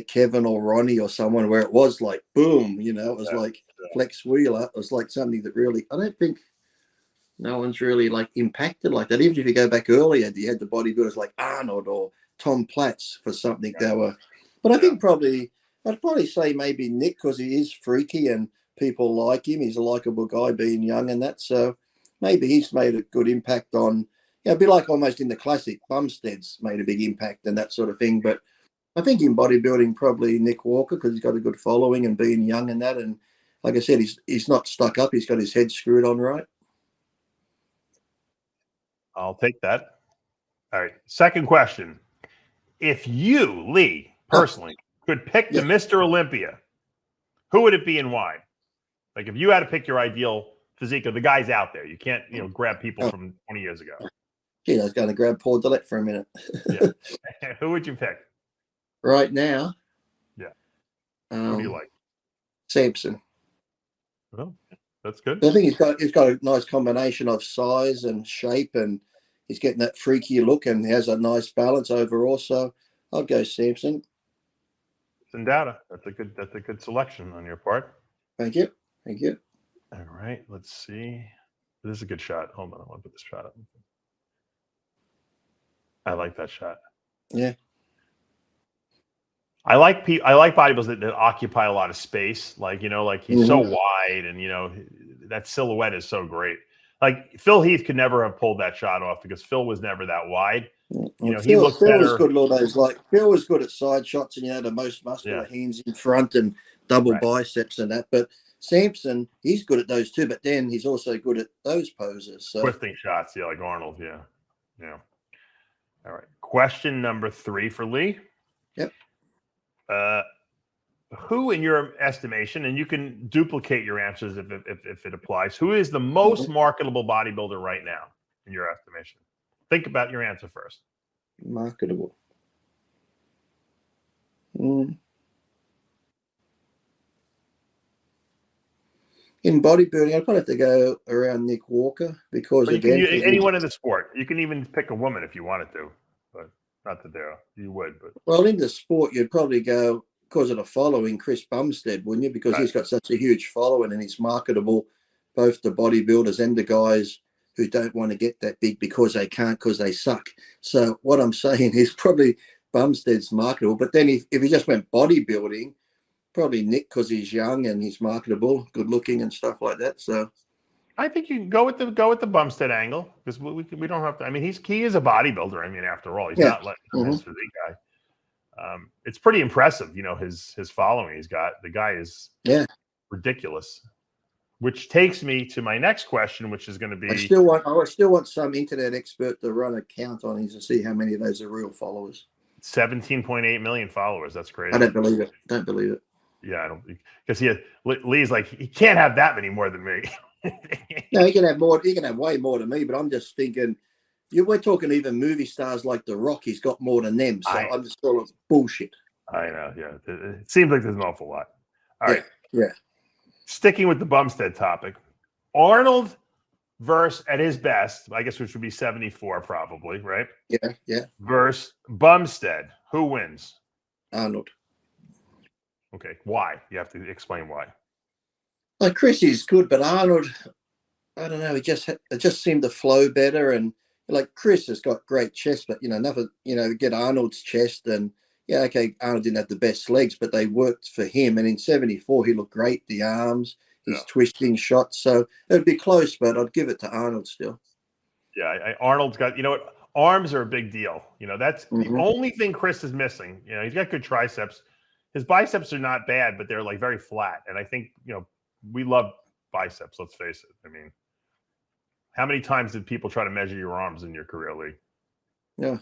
Speaker 2: Kevin or Ronnie or someone where it was like, boom, it was like Flex Wheeler. It was like something that really, I don't think no one's really like impacted like that. Even if you go back earlier, you had the bodybuilders like Arnold or Tom Platz for something they were. But I think I'd probably say maybe Nick, because he is freaky and people like him. He's a likable guy being young and that. So maybe he's made a good impact on, it'd be like almost in the classic, Bumstead's made a big impact and that sort of thing. But I think in bodybuilding, probably Nick Walker, because he's got a good following and being young and that. And like I said, he's not stuck up. He's got his head screwed on right.
Speaker 1: I'll take that. All right. Second question. If you, Lee, personally, could pick the Mr. Olympia, who would it be and why? Like if you had to pick your ideal physique of the guys out there, you can't, grab people from 20 years ago.
Speaker 2: Gee, I was going to grab Paul Dillett for a minute.
Speaker 1: Yeah. Who would you pick?
Speaker 2: Right now?
Speaker 1: Yeah. Who do you like?
Speaker 2: Sampson.
Speaker 1: Well, that's good.
Speaker 2: I think he's got a nice combination of size and shape, and he's getting that freaky look, and he has a nice balance overall. So I'll go Sampson.
Speaker 1: Data. That's a good selection on your part.
Speaker 2: Thank you.
Speaker 1: All right. Let's see. This is a good shot. Hold on. I want to put this shot up. I like that shot.
Speaker 2: Yeah.
Speaker 1: I like bodybuilders that occupy a lot of space. Like, like he's so wide, and that silhouette is so great. Like Phil Heath could never have pulled that shot off because Phil was never that wide. He looked
Speaker 2: Phil
Speaker 1: better.
Speaker 2: was good at all those. Like Phil was good at side shots and the most muscular hands in front and double biceps and that. But Sampson, he's good at those too. But then he's also good at those poses. So
Speaker 1: twisting shots, like Arnold. Yeah. All right. Question number 3 for Lee.
Speaker 2: Yep.
Speaker 1: Who, in your estimation, and you can duplicate your answers if it applies, who is the most marketable bodybuilder right now, in your estimation? Think about your answer first.
Speaker 2: Marketable. In bodybuilding, I'd probably have to go around Nick Walker because
Speaker 1: anyone in the sport. You can even pick a woman if you wanted to, but not that you would. But
Speaker 2: well, in the sport, you'd probably go, because of the following, Chris Bumstead, wouldn't you? Because he's got such a huge following and he's marketable, both the bodybuilders and the guys who don't want to get that big because they can't, because they suck. So what I'm saying is probably Bumstead's marketable. But then if he just went bodybuilding, probably Nick, because he's young and he's marketable, good looking and stuff like that. So
Speaker 1: I think you can go with the Bumstead angle, because we don't have to. I mean, he is a bodybuilder. I mean, after all, he's not letting his physique guy. It's pretty impressive, his following he's got. The guy is ridiculous. Which takes me to my next question, which is going to be: I
Speaker 2: still want some internet expert to run a count on his and see how many of those are real followers.
Speaker 1: 17.8 million followers. That's crazy.
Speaker 2: I don't believe it. Yeah,
Speaker 1: I don't, because Lee's like, he can't have that many more than me.
Speaker 2: No, he can have more. He can have way more than me. But I'm just thinking, we're talking even movie stars like The Rock. He's got more than them. So I'm just calling it bullshit.
Speaker 1: I know. Yeah, it seems like there's an awful lot. All right.
Speaker 2: Yeah.
Speaker 1: Sticking with the Bumstead topic, Arnold versus at his best, I guess, which would be 74 probably, right?
Speaker 2: Yeah.
Speaker 1: Versus Bumstead, who wins?
Speaker 2: Arnold.
Speaker 1: Okay, why? You have to explain why.
Speaker 2: Like Chris is good, but Arnold, I don't know. It just seemed to flow better, and like Chris has got great chest, but nothing. Get Arnold's chest, and yeah, okay, Arnold didn't have the best legs, but they worked for him. And in '74, he looked great. The arms, his twisting shots. So it'd be close, but I'd give it to Arnold still.
Speaker 1: Yeah, Arnold's got. You know what? Arms are a big deal. That's the only thing Chris is missing. He's got good triceps. His biceps are not bad, but they're like very flat. And I think we love biceps. Let's face it. I mean, how many times did people try to measure your arms in your career, Lee?
Speaker 2: Yeah.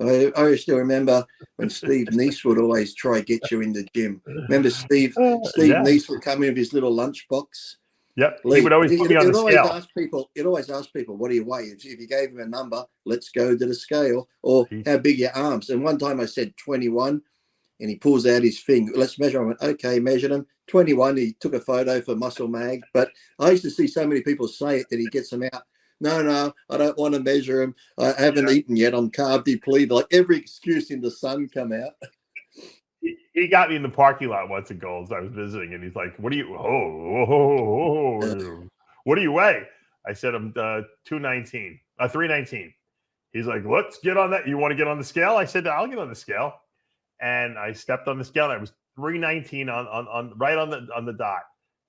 Speaker 2: I still remember when Steve Neese would always try to get you in the gym. Remember Steve Neese would come in with his little lunchbox.
Speaker 1: Yep. He would always put me on the scale.
Speaker 2: He'd always ask people, what do you weigh? If you gave him a number, let's go to the scale. Or how big are your arms? And one time I said 21, and he pulls out his finger. Let's measure. I went, okay, measured him. 21. He took a photo for Muscle Mag. But I used to see so many people say it that he gets them out. No, I don't want to measure him. I haven't eaten yet. I'm carb depleted. Like every excuse in the sun come out.
Speaker 1: He got me in the parking lot once at Gold's. I was visiting, and he's like, "What do you? What do you weigh?" I said, "I'm 219, 319." He's like, "Let's get on that. You want to get on the scale?" I said, "I'll get on the scale." And I stepped on the scale, and I was 319 on right on the dot.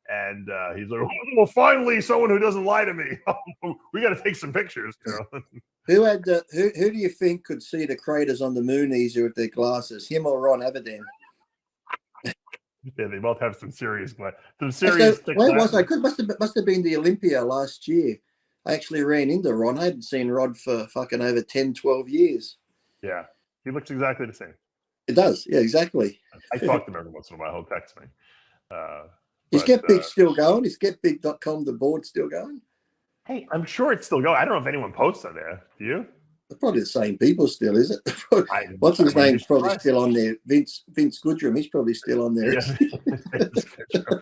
Speaker 1: And he's like, "Well, finally, someone who doesn't lie to me. We got to take some pictures."
Speaker 2: Who do you think could see the craters on the moon easier with their glasses, him or Ron Aberdeen?
Speaker 1: Yeah, they both have some serious
Speaker 2: Where was I? Must have been the Olympia last year. I actually ran into Ron. I hadn't seen Rod for fucking over 10, 12 years.
Speaker 1: Yeah, he looks exactly the same.
Speaker 2: It does. Yeah, exactly.
Speaker 1: I talk to him every once in a while. He'll text me.
Speaker 2: Is Get Big still going? Is getbig.com, the board, still going?
Speaker 1: Hey, I'm sure it's still going. I don't know if anyone posts on there. Do you?
Speaker 2: It's probably the same people still, is it? What's his name's probably still on there. Vince Goodrum, he's probably still on there.
Speaker 1: Yeah.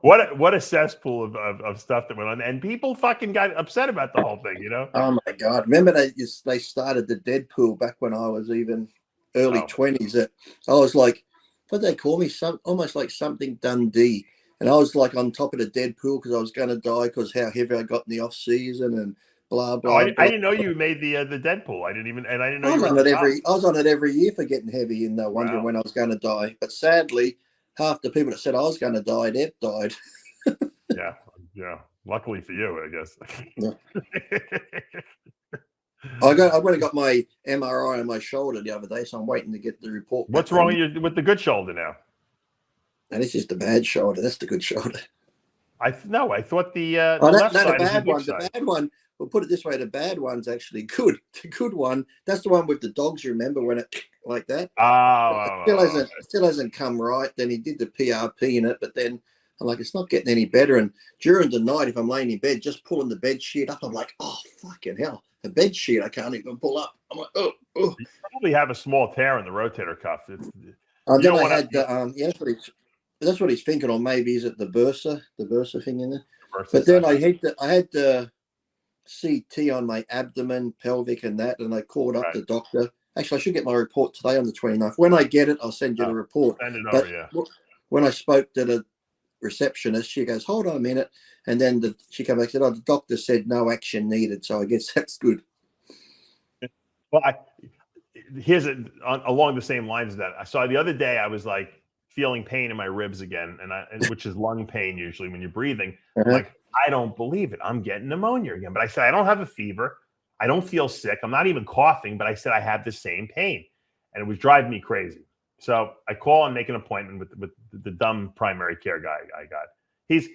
Speaker 1: What a cesspool of stuff that went on. And people fucking got upset about the whole thing,
Speaker 2: Oh, my God. Remember they started the Deadpool back when I was even early 20s. I was like, what did they call me? Almost like something Dundee. And I was like on top of the Deadpool because I was going to die because how heavy I got in the off season and blah blah.
Speaker 1: I didn't know you made the Deadpool. I didn't know.
Speaker 2: I was on it every year for getting heavy and wondering when I was going to die. But sadly, half the people that said I was going to die, they've died.
Speaker 1: Yeah. Luckily for you, I guess.
Speaker 2: Yeah. I went and got my MRI on my shoulder the other day, so I'm waiting to get the report.
Speaker 1: What's wrong with the good shoulder now?
Speaker 2: And it's just the bad shoulder. That's the good shoulder.
Speaker 1: I thought the left side is the bad one.
Speaker 2: The bad one. We'll put it this way: the bad one's actually good. The good one, that's the one with the dogs. You remember when it like that? Still hasn't come right. Then he did the PRP in it, but then I'm like, it's not getting any better. And during the night, if I'm laying in bed, just pulling the bed sheet up, I'm like, oh fucking hell, the bed sheet I can't even pull up. I'm like, oh. You
Speaker 1: probably have a small tear in the rotator cuff.
Speaker 2: That's what he's thinking, or maybe is it the bursa thing in there? But then I had the CT on my abdomen, pelvic, and that, and I called up the doctor. Actually, I should get my report today on the 29th. When I get it, I'll send you the report.
Speaker 1: Send it over, yeah.
Speaker 2: When I spoke to the receptionist, she goes, "Hold on a minute," and then she came back and said, "Oh, the doctor said no action needed." So I guess that's good.
Speaker 1: Well, here's along the same lines as that. I saw the other day. I was like feeling pain in my ribs again, and which is lung pain usually when you're breathing. Like, I don't believe it. I'm getting pneumonia again. But I said, I don't have a fever. I don't feel sick. I'm not even coughing. But I said I have the same pain, and it was driving me crazy. So I call and make an appointment with the dumb primary care guy I got. He's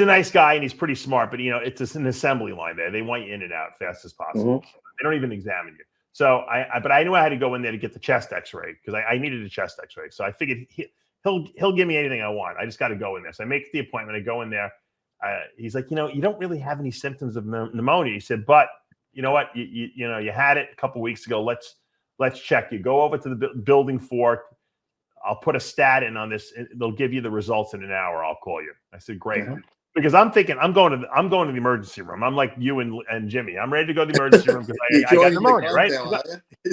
Speaker 1: a nice guy and he's pretty smart, but it's an assembly line there. They want you in and out fast as possible. They don't even examine you. So but I knew I had to go in there to get the chest X-ray because I needed a chest X-ray. So I figured he'll give me anything I want. I just got to go in there. So I make the appointment. I go in there. He's like, you don't really have any symptoms of pneumonia. He said, but you know what? You had it a couple weeks ago. Let's check you. Go over to the building 4. I'll put a stat in on this. They'll give you the results in an hour. I'll call you. I said, great. Because I'm thinking I'm going to the emergency room. I'm like you and Jimmy. I'm ready to go to the emergency room because I got pneumonia, right?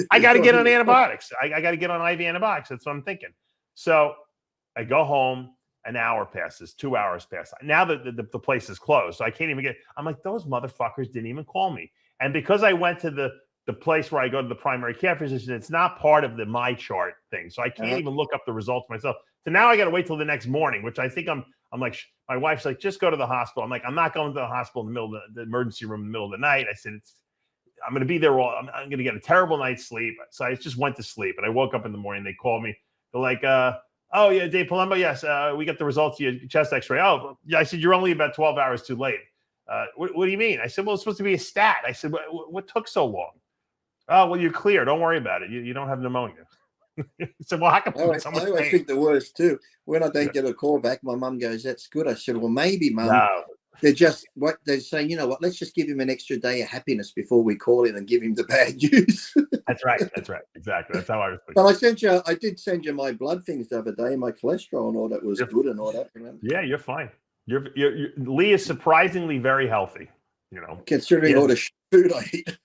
Speaker 1: I got to get on antibiotics. I got to get on IV antibiotics. That's what I'm thinking. So I go home. an hour passes, 2 hours pass. Now the place is closed, so I can't even get. I'm like, those motherfuckers didn't even call me. And because I went to the place where I go to the primary care physician, it's not part of the My Chart thing, so I can't even look up the results myself. So now I got to wait till the next morning, which I think I'm like, my wife's like, just go to the hospital. I'm like, I'm not going to the hospital in the middle of the emergency room in the middle of the night. I said, I'm going to be there I'm going to get a terrible night's sleep. So I just went to sleep, and I woke up in the morning. They called me. They're like, oh yeah, Dave Palumbo. Yes, we got the results of your chest X-ray. Oh yeah, I said, you're only about 12 hours too late. What do you mean? I said, well, it's supposed to be a stat. I said, what took so long? Oh, well, you're clear. Don't worry about it. You don't have pneumonia. So, well, I
Speaker 2: always think the worst too. When I don't get a call back, my mum goes, "That's good." I said, "Well, maybe, mum."
Speaker 1: No.
Speaker 2: They're saying, you know what? Let's just give him an extra day of happiness before we call him and give him the bad news.
Speaker 1: That's right. Exactly. That's how I was thinking.
Speaker 2: But I did send you my blood things the other day. My cholesterol and all that was good and all that. Remember?
Speaker 1: Yeah, you're fine. You're Lee is surprisingly very healthy. You know,
Speaker 2: considering all the food I eat.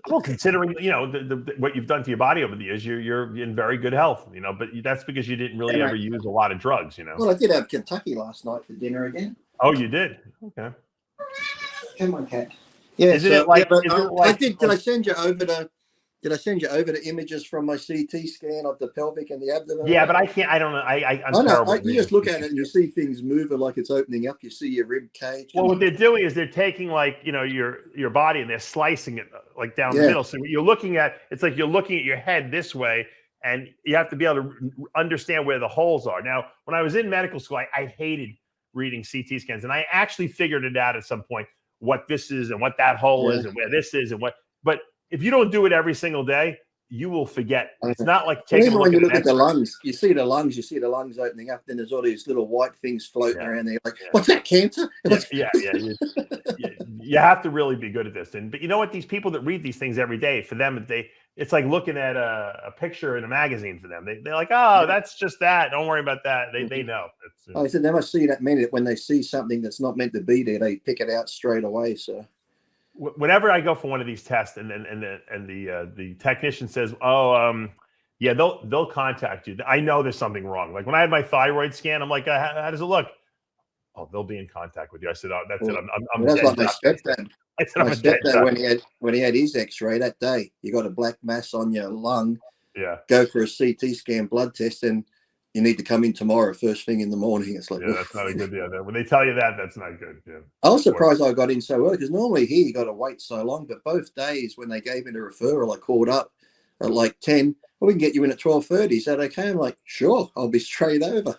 Speaker 1: Well, considering what you've done to your body over the years, you're in very good health. You know, but that's because you didn't really ever use a lot of drugs. You know.
Speaker 2: Well, I did have Kentucky last night for dinner again.
Speaker 1: Oh, you did? Okay.
Speaker 2: Come on, cat. Yeah. Did I send you over the images from my CT scan of the pelvic and the abdomen?
Speaker 1: Yeah, but I can't. I don't know. I'm terrible.
Speaker 2: You just look at it and you see things moving like it's opening up. You see your rib cage.
Speaker 1: Well, what they're doing is they're taking your body and they're slicing it like down the middle. So what you're looking at, it's like you're looking at your head this way, and you have to be able to understand where the holes are. Now, when I was in medical school, I hated reading CT scans, and I actually figured it out at some point what this is and what that hole is and where this is and what. But if you don't do it every single day, you will forget. It's not like taking
Speaker 2: when you look at the lungs, you see the lungs opening up. Then there's all these little white things floating around there. Like, what's that, cancer?
Speaker 1: Yeah. You have to really be good at this. But you know what? These people that read these things every day, for them, it's like looking at a picture in a magazine for them. They're like, oh, that's just that. Don't worry about that. They know.
Speaker 2: I said they must see that minute when they see something that's not meant to be there, they pick it out straight away. So.
Speaker 1: Whenever I go for one of these tests, and the technician says, yeah, they'll contact you. I know there's something wrong. Like when I had my thyroid scan, I'm like, how does it look? Oh, they'll be in contact with you. I said, oh, that's it. I'm
Speaker 2: that's like my stepdad.
Speaker 1: I said, my
Speaker 2: stepdad when he had his X-ray that day, you got a black mass on your lung.
Speaker 1: Yeah.
Speaker 2: Go for a CT scan, blood test, and you need to come in tomorrow, first thing in the morning. It's like,
Speaker 1: that's not a good deal. When they tell you that, that's not good. Yeah.
Speaker 2: I was surprised I got in so early because normally here you got to wait so long. But both days when they gave me the referral, I called up at like 10. Well, we can get you in at 12:30. Is that okay? I'm like, sure, I'll be straight over.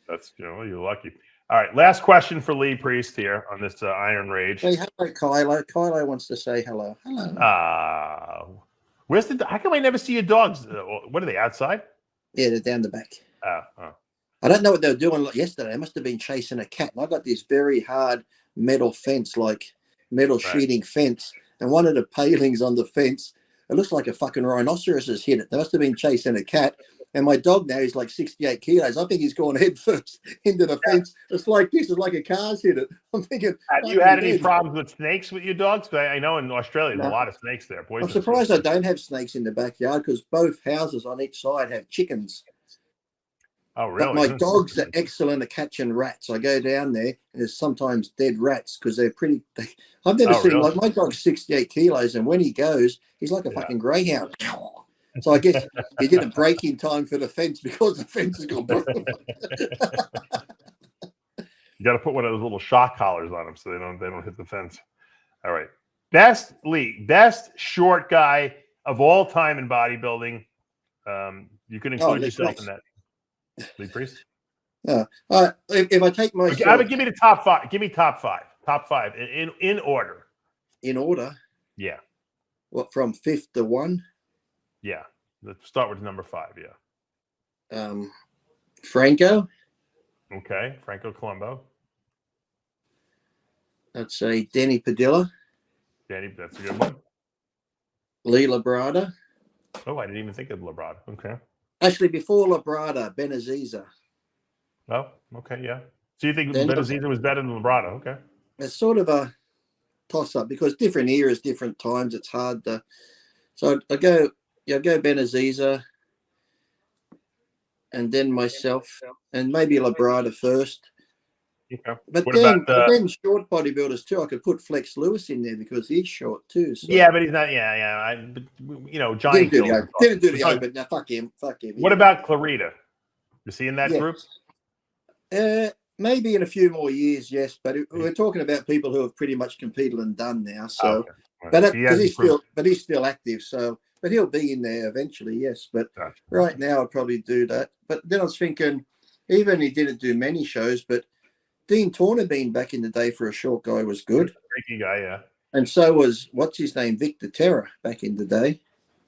Speaker 1: That's you're lucky. All right, last question for Lee Priest here on this Iron Rage.
Speaker 2: Hey, hello, Kylo. Kylo wants to say hello. Hello.
Speaker 1: Where's how come I never see your dogs? What are they, outside?
Speaker 2: Yeah, they're down the back.
Speaker 1: Oh.
Speaker 2: I don't know what they were doing yesterday. They must have been chasing a cat. And I got this very hard metal fence, like metal sheeting fence. And one of the palings on the fence, it looks like a fucking rhinoceros has hit it. They must have been chasing a cat. And my dog now is like 68 kilos. I think he's gone head first into the fence. It's like this. It's like a car's hit it. I'm thinking.
Speaker 1: Have you had any problems with snakes with your dogs? I know in Australia there's a lot of snakes there.
Speaker 2: I'm surprised I don't have snakes in the backyard because both houses on each side have chickens.
Speaker 1: Oh, really?
Speaker 2: But my dogs are excellent at catching rats. I go down there and there's sometimes dead rats because they're pretty. I've never seen like my dog's 68 kilos, and when he goes, he's like a fucking greyhound. So I guess he did a break in time for the fence because the fence has gone.
Speaker 1: You got to put one of those little shock collars on them so they don't hit the fence. All right, best short guy of all time in bodybuilding. You can include yourself in that. Lee Priest.
Speaker 2: If I take my,
Speaker 1: give me the top five. Give me top five in order.
Speaker 2: In order.
Speaker 1: Yeah.
Speaker 2: What, from 5th to 1?
Speaker 1: Yeah, let's start with number 5. Yeah.
Speaker 2: Franco.
Speaker 1: Okay, Franco Colombo.
Speaker 2: I'd say Denny Padilla.
Speaker 1: That's a good one.
Speaker 2: Lee Labrada.
Speaker 1: Oh, I didn't even think of Labrada. Okay.
Speaker 2: Actually, before Labrada, Benaziza.
Speaker 1: Oh, okay, yeah. So you think Benaziza was better than Labrada? Okay.
Speaker 2: It's sort of a toss-up because different eras, different times. It's hard to. So I go Benaziza. and then myself, and maybe Labrada first.
Speaker 1: Okay.
Speaker 2: But
Speaker 1: What
Speaker 2: then,
Speaker 1: about
Speaker 2: then short bodybuilders too. I could put Flex Lewis in there because he's short too. So.
Speaker 1: Yeah, but he's not. Yeah. But, giant
Speaker 2: Didn't do the
Speaker 1: killers.
Speaker 2: open. Didn't do the open. Now fuck him. Fuck him.
Speaker 1: What about Clarita? Is he in that group?
Speaker 2: Maybe in a few more years, yes. But we're talking about people who have pretty much competed and done now. So,
Speaker 1: okay.
Speaker 2: but because he's still active. So, but he'll be in there eventually, yes. But right now, I'd probably do that. But then I was thinking, even he didn't do many shows, but Dean Tornabene back in the day for a short guy was good.
Speaker 1: Freaky guy, yeah.
Speaker 2: And so was what's his name, Victor Terra, back in the day.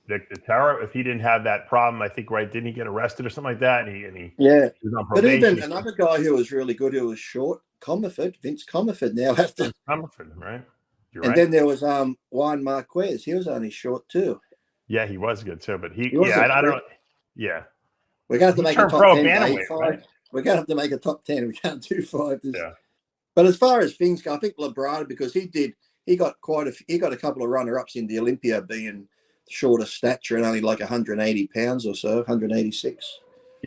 Speaker 1: Victor Terra, if he didn't have that problem, I think didn't he get arrested or something like that? And he was on probation.
Speaker 2: But even another guy who was really good, who was short, Vince Comerford. Now after
Speaker 1: Comerford, right? You're
Speaker 2: and
Speaker 1: right.
Speaker 2: then there was Juan Marquez. He was only short too.
Speaker 1: Yeah, he was good too, but I don't. Yeah,
Speaker 2: we're going to have to make a top 10.
Speaker 1: Right?
Speaker 2: We're going to have to make a top 10. We can't do 5.
Speaker 1: Yeah.
Speaker 2: But as far as things go, I think Labrada, because he got a couple of runner-ups in the Olympia, being shorter stature and only like 180 pounds or so, 186.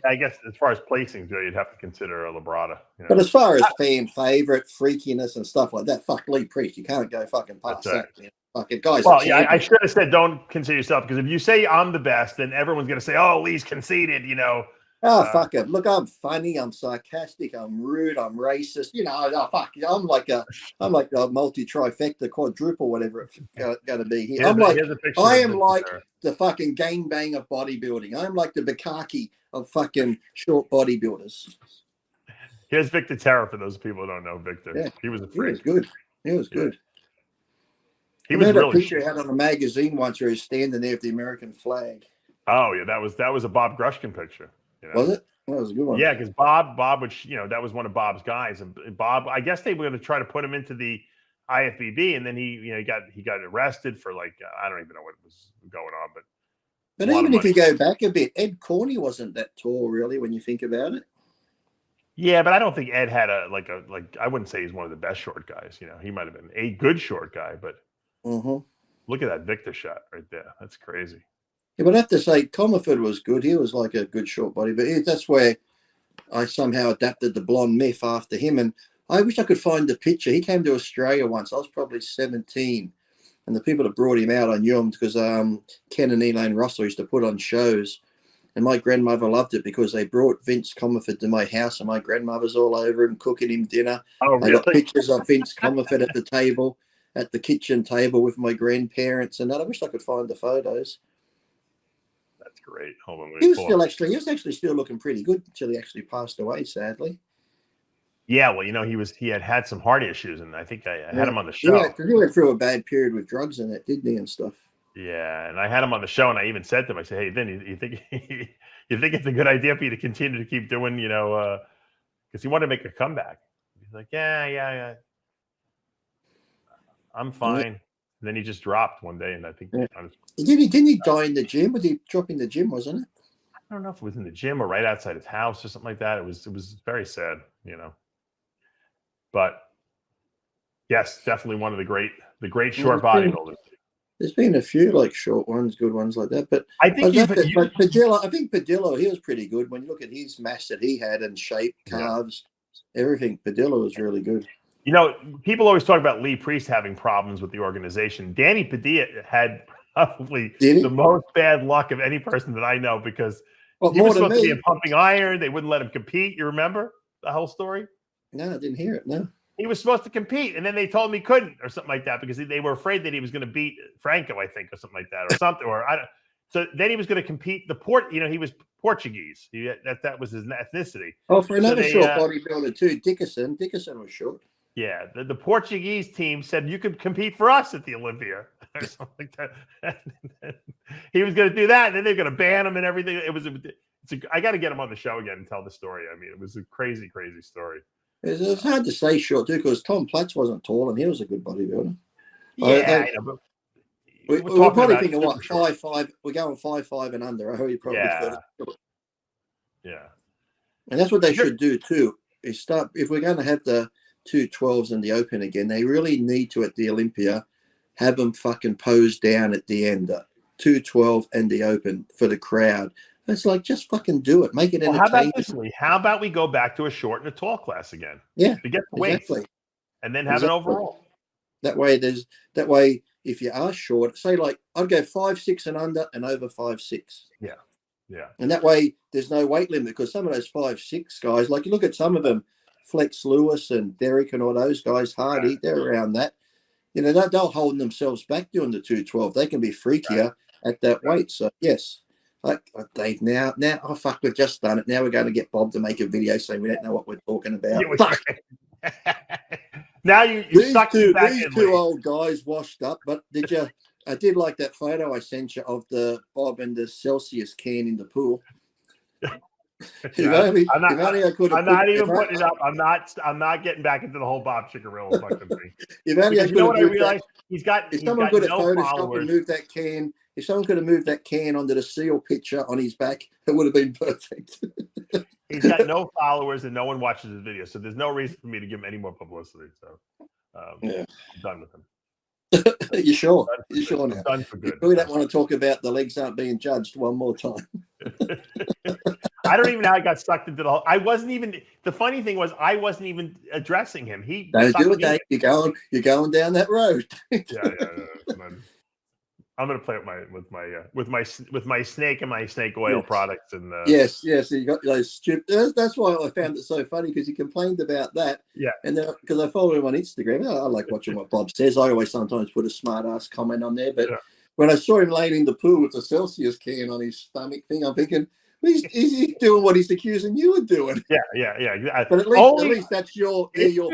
Speaker 1: Yeah, I guess as far as placings go, you'd have to consider a Labrada.
Speaker 2: But as far as fan favorite, freakiness and stuff like that, fuck Lee Priest. You can't go fucking past that. You know? Fucking guys.
Speaker 1: Well, yeah, I should have said don't consider yourself, because if you say I'm the best, then everyone's going to say, oh, Lee's conceited,
Speaker 2: Oh, fuck it. Look, I'm funny. I'm sarcastic. I'm rude. I'm racist. Fuck. I'm like a multi-trifecta, quadruple, whatever it's going to be here. I am like the fucking gangbang of bodybuilding. I'm like the Bukaki of fucking short bodybuilders.
Speaker 1: Here's Victor Terra for those people who don't know Victor. Yeah, he was a freak.
Speaker 2: He was good.
Speaker 1: He was really
Speaker 2: a picture he had on a magazine once where he was standing there with the American flag.
Speaker 1: Oh, yeah, that was a Bob Grushkin picture.
Speaker 2: Was it? That was a good one.
Speaker 1: Yeah, because Bob would, that was one of Bob's guys, and Bob, I guess they were going to try to put him into the IFBB, and then he got arrested for I don't even know what was going on,
Speaker 2: but even if you go back a bit, Ed Corney wasn't that tall, really, when you think about it.
Speaker 1: Yeah, but I don't think Ed had I wouldn't say he's one of the best short guys. He might have been a good short guy, but look at that Victor shot right there. That's crazy.
Speaker 2: Yeah, but I have to say, Comerford was good. He was like a good short body, but that's where I somehow adapted the blonde myth after him. And I wish I could find the picture. He came to Australia once. I was probably 17. And the people that brought him out, I knew him because Ken and Elaine Russell used to put on shows. And my grandmother loved it because they brought Vince Comerford to my house, and my grandmother's all over him, cooking him dinner.
Speaker 1: Oh, really?
Speaker 2: I got pictures of Vince Comerford at the table, at the kitchen table with my grandparents and that. I wish I could find the photos.
Speaker 1: That's great. Hold on.
Speaker 2: He was actually still looking pretty good until he actually passed away, sadly.
Speaker 1: Yeah, well, he had some heart issues, and I think I had him on the show.
Speaker 2: Yeah, because he went through a bad period with drugs and that, didn't he, and stuff.
Speaker 1: Yeah, and I had him on the show, and I even said to him, I said, "Hey, Vin, you think it's a good idea for you to continue to keep doing, because he wanted to make a comeback." He's like, "Yeah, I'm fine." Yeah. And then he just dropped one day, and I think
Speaker 2: didn't he die in the gym? Was he dropping the gym? Wasn't it?
Speaker 1: I don't know if it was in the gym or right outside his house or something like that. It was very sad, But yes, definitely one of the great short bodybuilders.
Speaker 2: There's been a few short ones, good ones like that, but
Speaker 1: I think
Speaker 2: Padillo. I think Padillo, he was pretty good when you look at his mass that he had and shape, calves, everything. Padillo was really good.
Speaker 1: People always talk about Lee Priest having problems with the organization. Danny Padilla had probably the most bad luck of any person that I know, because he was supposed to be a pumping iron. They wouldn't let him compete. You remember the whole story?
Speaker 2: No, I didn't hear it. No.
Speaker 1: He was supposed to compete, and then they told him he couldn't, or something like that, because they were afraid that he was going to beat Franco, I think, or something like that, or something. Or I don't. So then he was going to compete. He was Portuguese. That was his ethnicity.
Speaker 2: Oh, for another short bodybuilder too, Dickerson. Dickerson was short.
Speaker 1: Yeah, the Portuguese team said you could compete for us at the Olympia or something like that. He was going to do that, and then they're going to ban him and everything. I got to get him on the show again and tell the story. I mean, it was a crazy, crazy story.
Speaker 2: It's hard to say short too, because Tom Platz wasn't tall and he was a good bodybuilder.
Speaker 1: Yeah, I know, but
Speaker 2: we're probably thinking 5'5". We're going 5'5" and under. I heard you probably
Speaker 1: Yeah.
Speaker 2: And that's what they should do too. Is start, if we're going to have the 212s in the open again, they really need to, at the Olympia, have them fucking pose down at the end. 212 and the open for the crowd. It's like, just fucking do it. Make it
Speaker 1: Well, how
Speaker 2: entertaining.
Speaker 1: about this, Lee? How about we go back to a short and a tall class again?
Speaker 2: Yeah,
Speaker 1: To get the weights,
Speaker 2: exactly.
Speaker 1: and then have an overall.
Speaker 2: That way, if you are short, say like I'd go 5'6" and under, and over 5'6".
Speaker 1: Yeah, yeah.
Speaker 2: And that way, there's no weight limit, because some of those 5'6" guys, like you look at some of them, Flex Lewis and Derek and all those guys, Hardy, they're around that. You know, they're holding themselves back doing the 212. They can be freakier at that weight. So yes, like Dave, now, oh fuck, we've just done it. Now we're going to get Bob to make a video saying we don't know what we're talking about. Fuck.
Speaker 1: Now you suck
Speaker 2: these
Speaker 1: back
Speaker 2: these
Speaker 1: in,
Speaker 2: two
Speaker 1: Lee.
Speaker 2: old guys washed up. But did you? I did like that photo I sent you of the Bob and the Celsius can in the pool.
Speaker 1: I'm not even
Speaker 2: putting
Speaker 1: putting it up. I'm not getting back into the whole Bob Chickarello fucking thing.
Speaker 2: Because
Speaker 1: you know what I realized? He's got
Speaker 2: someone could have
Speaker 1: no
Speaker 2: photoshopped
Speaker 1: followers.
Speaker 2: and moved that can. If someone could have moved that can onto the seal picture on his back, it would have been perfect.
Speaker 1: He's got no followers and no one watches his video, so there's no reason for me to give him any more publicity. So I'm done with him.
Speaker 2: You sure? You sure now?
Speaker 1: Done for good.
Speaker 2: We don't want to talk about the legs aren't being judged one more time.
Speaker 1: I don't even know how I got sucked into the whole. I wasn't even. The funny thing was, I wasn't even addressing him. He
Speaker 2: don't do it, Dave. You're going down that road.
Speaker 1: Yeah. I'm gonna play with my snake and my snake oil products and
Speaker 2: yes. You got those stupid. That's why I found it so funny, because he complained about that.
Speaker 1: Yeah. And
Speaker 2: then because I follow him on Instagram, I like watching what Bob says. I always sometimes put a smart ass comment on there, but when I saw him laying in the pool with the Celsius can on his stomach thing, I'm thinking, he's doing what he's accusing you of doing.
Speaker 1: Yeah.
Speaker 2: But at least that's your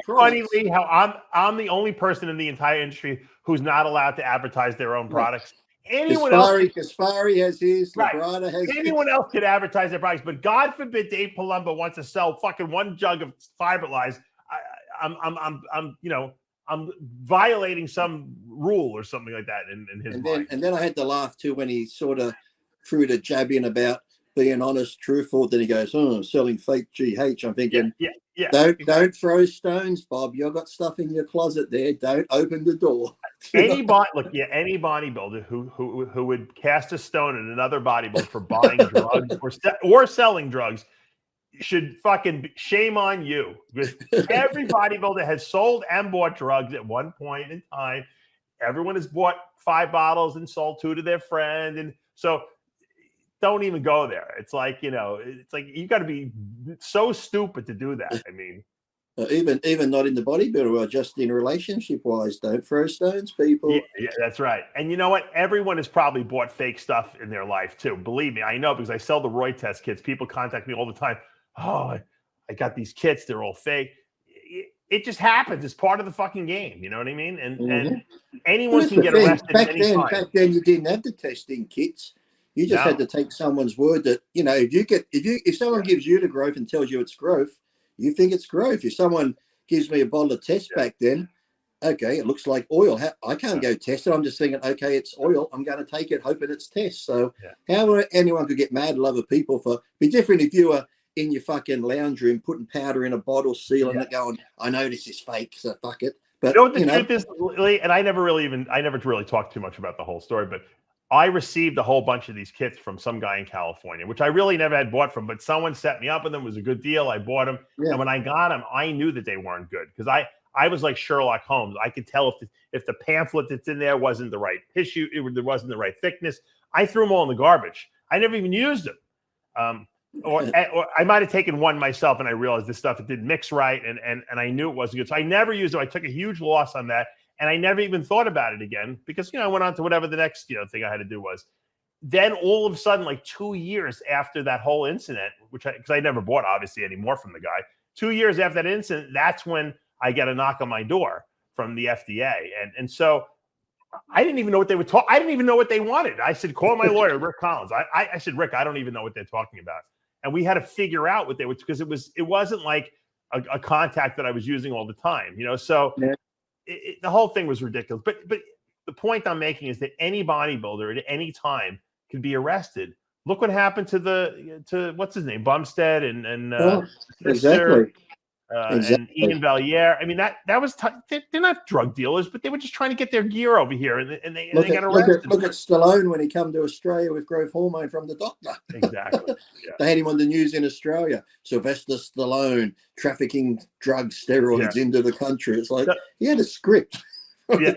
Speaker 1: funny, Lee, how I'm the only person in the entire industry who's not allowed to advertise their own products. Anyone else?
Speaker 2: Kaspari has his.
Speaker 1: Right.
Speaker 2: Labrada has
Speaker 1: anyone else could advertise their products, but God forbid Dave Palumbo wants to sell fucking one jug of Fiberlize. I'm violating some rule or something like that in his mind.
Speaker 2: And then I had to laugh too when he sort of threw the jab in about being honest, truthful. Then he goes, selling fake GH. I'm thinking, don't throw stones, Bob. You've got stuff in your closet there. Don't open the door.
Speaker 1: Any bodybuilder who would cast a stone at another bodybuilder for buying drugs or selling drugs should fucking shame on you, because every bodybuilder has sold and bought drugs at one point in time. Everyone has bought 5 bottles and sold 2 to their friend, and so don't even go there. It's like, you got to be so stupid to do that. I mean,
Speaker 2: even not in the bodybuilder world, just in relationship wise, don't throw stones, people.
Speaker 1: Yeah, that's right. And you know what? Everyone has probably bought fake stuff in their life too. Believe me, I know, because I sell the Roy test kits. People contact me all the time. Oh, I got these kits. They're all fake. It just happens. It's part of the fucking game. You know what I mean? And anyone can get arrested at any time.
Speaker 2: Back then, you didn't have the testing kits. You just had to take someone's word that, if someone gives you the growth and tells you it's growth, you think it's growth. If someone gives me a bottle of test back then, okay, it looks like oil. I can't go test it. I'm just thinking, okay, it's oil. I'm going to take it, hoping it's test. So how anyone could get mad at other people for be different if you were in your fucking lounge room putting powder in a bottle, sealing it, going, I know this is fake, so fuck it. But
Speaker 1: you know what the truth is, Lee, and I never really talked too much about the whole story, but I received a whole bunch of these kits from some guy in California, which I really never had bought from, but someone set me up with them. It was a good deal. I bought them. Yeah. And when I got them, I knew that they weren't good, because I was like Sherlock Holmes. I could tell if the pamphlet that's in there wasn't the right tissue, there wasn't the right thickness. I threw them all in the garbage. I never even used them. Or I might have taken one myself and I realized this stuff, it didn't mix right, and I knew it wasn't good. So I never used it. I took a huge loss on that. And I never even thought about it again, because, I went on to whatever the next, thing I had to do was. Then all of a sudden, like 2 years after that whole incident, because I never bought obviously any more from the guy, 2 years after that incident, that's when I got a knock on my door from the FDA. And so I didn't even know what they were talking. I didn't even know what they wanted. I said, call my lawyer, Rick Collins. I said, Rick, I don't even know what they're talking about. And we had to figure out what they were, because it wasn't like a contact that I was using all the time, so the whole thing was ridiculous. But the point I'm making is that any bodybuilder at any time can be arrested. Look what happened to what's his name, Bumstead and
Speaker 2: exactly.
Speaker 1: and Ian Valier. I mean, that was they're not drug dealers, but they were just trying to get their gear over here, and they got arrested.
Speaker 2: Look at Stallone when he come to Australia with growth hormone from the doctor.
Speaker 1: Exactly. Yeah.
Speaker 2: They had him on the news in Australia. Sylvester Stallone trafficking drugs, steroids into the country. It's like he had a script.
Speaker 1: Yeah,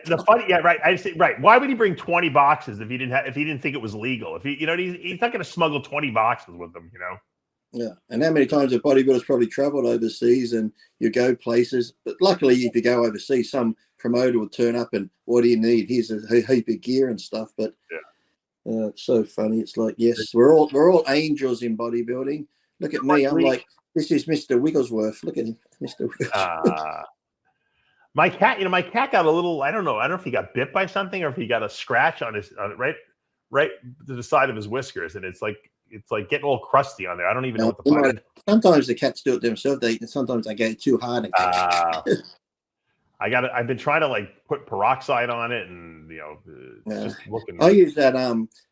Speaker 1: right. I say right. Why would he bring 20 boxes if he didn't think it was legal? If he, he's not going to smuggle 20 boxes with him,
Speaker 2: Yeah, and how many times have bodybuilders probably traveled overseas and you go places? But luckily, if you go overseas, some promoter will turn up and what do you need? Here's a heap of gear and stuff. But it's so funny. It's like, yes, we're all angels in bodybuilding. Look at me. I'm like, this is Mr. Wigglesworth. Look at him, Mr. Wigglesworth.
Speaker 1: My cat got a little. I don't know if he got bit by something or if he got a scratch on right to the side of his whiskers, and it's like getting all crusty on there. I don't even know what the point.
Speaker 2: Sometimes the cats do it themselves. Sometimes they get it too hard.
Speaker 1: I've been trying to put peroxide on it, and it's just looking.
Speaker 2: I use that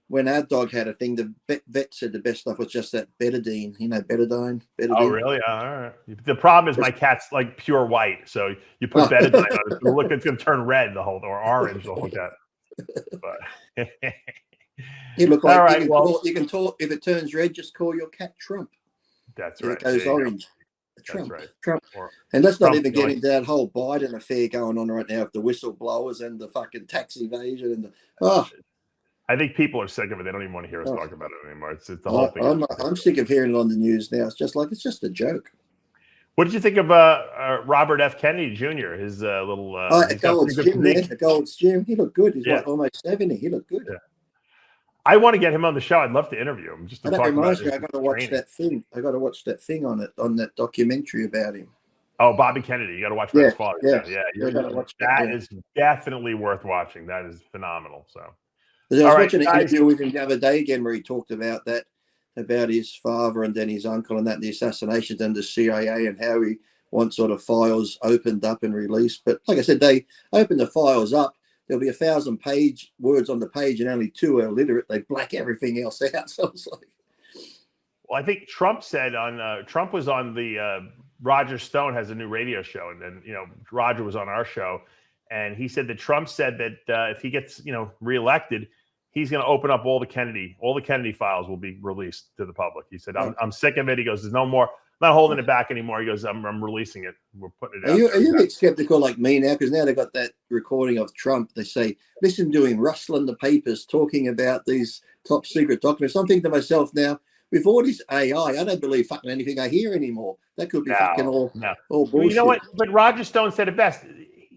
Speaker 2: when our dog had a thing. The vet said the best stuff was just that betadine. Betadine.
Speaker 1: Oh, really? All right. The problem is my cat's like pure white, so you put betadine on it, it's going to turn red or orange the whole cat. But
Speaker 2: you look like you can talk. If it turns red, just call your cat Trump.
Speaker 1: That's right.
Speaker 2: It goes orange. Trump.
Speaker 1: That's right.
Speaker 2: Trump. And let's not even get into that whole Biden affair going on right now with the whistleblowers and the fucking tax evasion and
Speaker 1: I think people are sick of it. They don't even want to hear us talk about it anymore. It's the whole thing.
Speaker 2: I'm sick of hearing it on the news now. It's just a joke.
Speaker 1: What did you think of Robert F. Kennedy Jr.? His little
Speaker 2: Gold's Gym. He looked good. He's almost 70. He looked good.
Speaker 1: Yeah. I want to get him on the show. I'd love to interview him. Just to talk about
Speaker 2: I got to watch that thing. I got to watch that thing on that documentary about him.
Speaker 1: Oh, Bobby Kennedy. You got to watch Fred's father.
Speaker 2: Yeah.
Speaker 1: That is definitely worth watching. That is phenomenal. So.
Speaker 2: I was watching an interview with him the other day again where he talked about his father and then his uncle and the assassinations and the CIA and how he wants sort of files opened up and released. But like I said, they open the files up. There'll be 1,000 words on the page and only 2 are illiterate. They black everything else out. So it's like,
Speaker 1: well, I think Trump said Trump was on the Roger Stone has a new radio show, and then Roger was on our show, and he said that Trump said that if he gets reelected, he's going to open up all the Kennedy files will be released to the public. He said, I'm sick of it. He goes, there's no more. I'm not holding it back anymore. He goes, I'm releasing it. We're putting it out.
Speaker 2: Are you a bit skeptical like me now? Because now they've got that recording of Trump. They say, listen to him rustling the papers, talking about these top secret documents. I'm thinking to myself now, with all this AI, I don't believe fucking anything I hear anymore. That could be fucking all bullshit.
Speaker 1: Well, you know what? But Roger Stone said it best.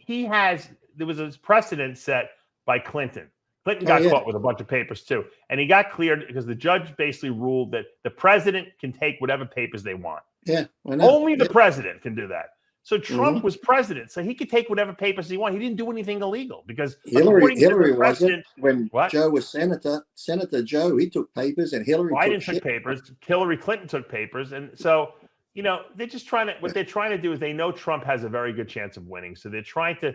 Speaker 1: There was a precedent set by Clinton. Clinton got caught with a bunch of papers too. And he got cleared because the judge basically ruled that the president can take whatever papers they want.
Speaker 2: Yeah.
Speaker 1: Only the president can do that. So Trump was president, so he could take whatever papers he wanted. He didn't do anything illegal because
Speaker 2: Hillary wasn't. When Joe was Senator Joe, he took papers, and Hillary
Speaker 1: took papers. Hillary Clinton took papers, and so they're just trying to. What they're trying to do is they know Trump has a very good chance of winning, so they're trying to,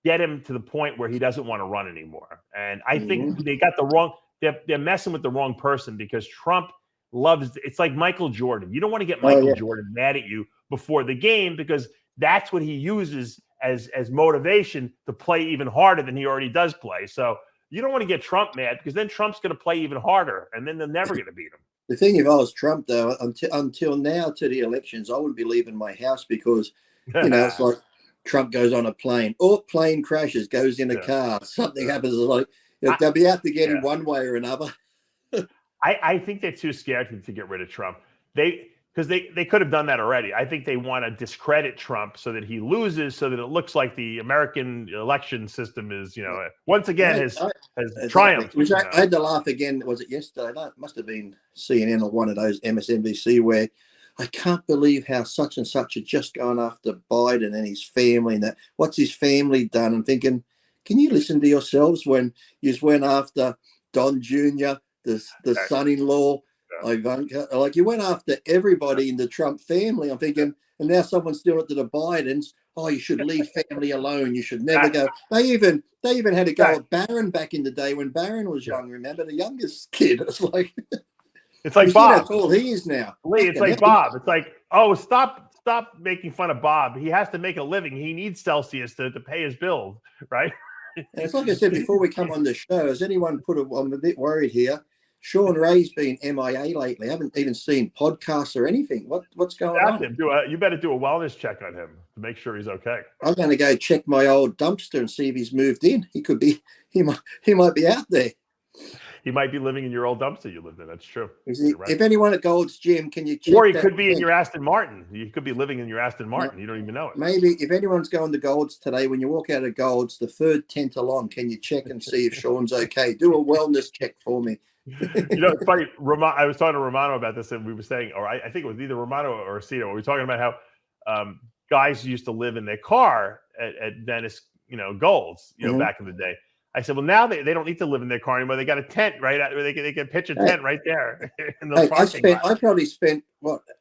Speaker 1: get him to the point where he doesn't want to run anymore. And I think they got the wrong. They're messing with the wrong person because Trump loves. It's like Michael Jordan. You don't want to get Michael Jordan mad at you before the game because that's what he uses as motivation to play even harder than he already does play. So you don't want to get Trump mad because then Trump's going to play even harder and then they're never going to beat him.
Speaker 2: The thing, if I was Trump, though, until now to the elections, I wouldn't be leaving my house because, it's like Trump goes on a plane or plane crashes, goes in a car, something happens. Like they'll be out to get him one way or another.
Speaker 1: I think they're too scared to get rid of Trump. Because they could have done that already. I think they want to discredit Trump so that he loses, so that it looks like the American election system is, once again has triumphed.
Speaker 2: Which I had to laugh again. Was it yesterday? No, it must have been CNN or one of those MSNBC where I can't believe how such and such are just going after Biden and his family and that. What's his family done? I'm thinking, can you listen to yourselves when you went after Don Jr., the son-in-law, Ivanka, like you went after everybody in the Trump family. I'm thinking, and now someone's doing it to the Bidens. Oh, you should leave family alone. You should never go. They even had to go at Barron back in the day when Barron was young. Remember the youngest kid? It's like
Speaker 1: Bob.
Speaker 2: That's all he is now.
Speaker 1: Lee, it's like Bob. It's like, oh, stop stop making fun of Bob. He has to make a living. He needs Celsius to pay his bills, right?
Speaker 2: And it's like I said before we come on the show, has anyone I'm a bit worried here. Shawn Ray's been MIA lately. I haven't even seen podcasts or anything. What's going on?
Speaker 1: You better do a wellness check on him to make sure he's okay.
Speaker 2: I'm going to go check my old dumpster and see if he's moved in. He might be out there.
Speaker 1: He might be living in your old dumpster you lived in. That's true.
Speaker 2: Right. If anyone at Gold's Gym, can you check?
Speaker 1: Or he could be in your Aston Martin. You could be living in your Aston Martin. You don't even know it.
Speaker 2: Maybe if anyone's going to Gold's today, when you walk out of Gold's, the third tent along, can you check and see if Shawn's okay? Do a wellness check for me.
Speaker 1: It's funny. I was talking to Romano about this, and we were saying, or I think it was either Romano or Cito. We were talking about how guys used to live in their car at Venice, Gold's, back in the day. I said, well, now they don't need to live in their car anymore. They got a tent, right? They can pitch a tent right there.
Speaker 2: I probably spent,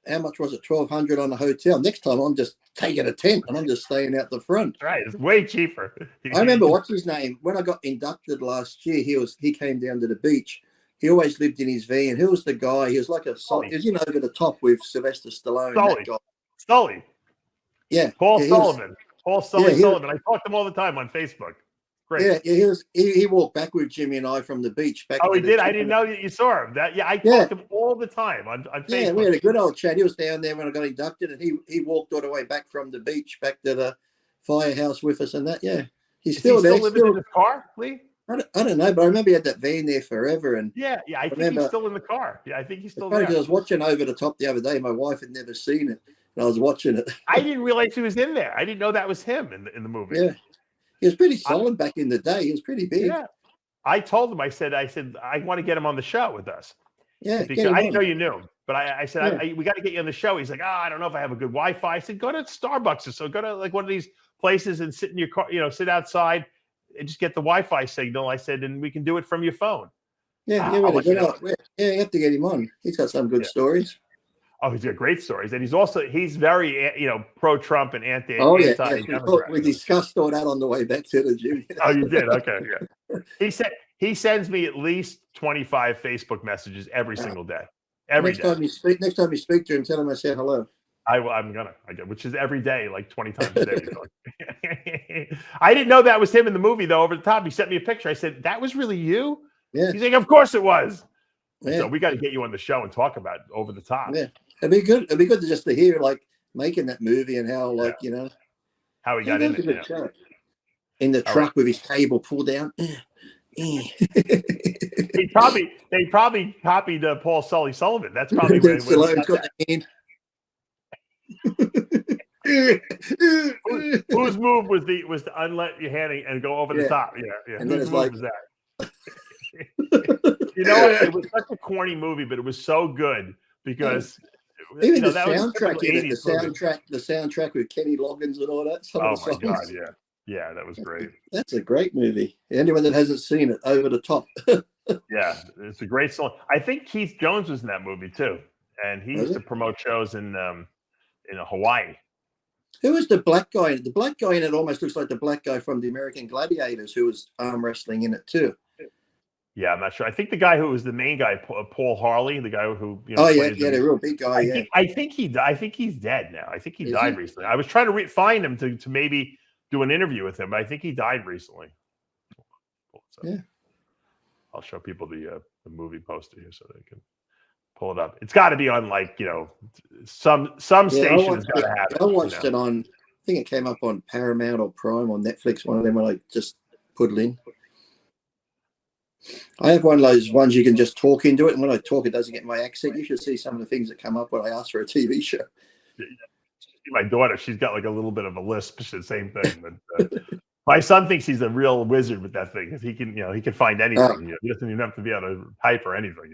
Speaker 2: how much was it? $1,200 on a hotel. Next time I'm just taking a tent and I'm just staying out the front.
Speaker 1: Right. It's way cheaper.
Speaker 2: I remember, what's his name? When I got inducted last year, he came down to the beach. He always lived in his van. Who was the guy? He was like he was, over the top with Sylvester Stallone.
Speaker 1: Sully.
Speaker 2: Yeah.
Speaker 1: Paul Sullivan. Sullivan. I talk to him all the time on Facebook. Great.
Speaker 2: Yeah, he walked back with Jimmy and I from the beach.
Speaker 1: He did? I didn't know you saw him. I talk to him all the time on Facebook.
Speaker 2: Yeah, we had a good old chat. He was down there when I got inducted, and he walked all the way back from the beach back to the firehouse with us and that. Yeah. He's still there.
Speaker 1: Still living in his car, Lee?
Speaker 2: I don't know, but I remember he had that van there forever. And
Speaker 1: I think he's still in the car. Yeah, I think he's still there.
Speaker 2: I was watching Over the Top the other day. My wife had never seen it, and I was watching it.
Speaker 1: I didn't realize he was in there. I didn't know that was him in the movie.
Speaker 2: Yeah. He was pretty solid back in the day. He was pretty big.
Speaker 1: Yeah. I told him, I said, I want to get him on the show with us.
Speaker 2: Yeah.
Speaker 1: Because I didn't know you knew him. But I said, we got to get you on the show. He's like, I don't know if I have a good Wi-Fi. I said, go to Starbucks or so. Go to like one of these places and sit in your car, sit outside and just get the Wi-Fi signal. I said, and we can do it from your phone.
Speaker 2: Yeah. You have to get him on. He's got some good stories.
Speaker 1: Oh, he's got great stories, and he's very pro-Trump and anti.
Speaker 2: We discussed all that on the way back to the gym.
Speaker 1: Oh, you did? Okay, yeah. He sends me at least 25 Facebook messages every single day.
Speaker 2: Next time you speak to him, tell him I said hello.
Speaker 1: I'm gonna, which is every day, like 20 times a day. I didn't know that was him in the movie though. Over the top, he sent me a picture. I said, "That was really you?"
Speaker 2: Yeah.
Speaker 1: He's like, "Of course it was."
Speaker 2: Yeah.
Speaker 1: So we got to get you on the show and talk about Over the Top.
Speaker 2: Yeah. It'd be good to hear like making that movie and how
Speaker 1: how he got in it.
Speaker 2: In the truck with his cable pulled down.
Speaker 1: They probably copied Paul Sullivan. That's probably where
Speaker 2: Stallone's got the hand.
Speaker 1: Whose move was to unlet your hand and go over the top? Yeah.
Speaker 2: And
Speaker 1: whose move was that? It was such a corny movie, but it was so good because
Speaker 2: even the soundtrack the soundtrack with Kenny Loggins and all that.
Speaker 1: Oh my God, yeah, that was great.
Speaker 2: That's a great movie. Anyone that hasn't seen it, Over the Top.
Speaker 1: Yeah, it's a great song. I think Keith Jones was in that movie too, and he used to promote shows in Hawaii.
Speaker 2: Who was the black guy? The black guy in it almost looks like the black guy from the American Gladiators, who was arm wrestling in it too.
Speaker 1: Yeah, I'm not sure. I think the guy who was the main guy, Paul Harley, the guy who
Speaker 2: the real big guy.
Speaker 1: I think he's dead now. I think he died recently. I was trying to find him to maybe do an interview with him, but I think he died recently. So I'll show people the movie poster here so they can pull it up. It's got to be on some station has got to have it.
Speaker 2: I watched it on. I think it came up on Paramount or Prime on Netflix. One of them when I just put it in. I have one of those ones you can just talk into it, and when I talk, it doesn't get my accent. You should see some of the things that come up when I ask for a TV show.
Speaker 1: My daughter, she's got like a little bit of a lisp. It's the same thing. But my son thinks he's a real wizard with that thing because he can find anything. He doesn't even have to be able to type or anything.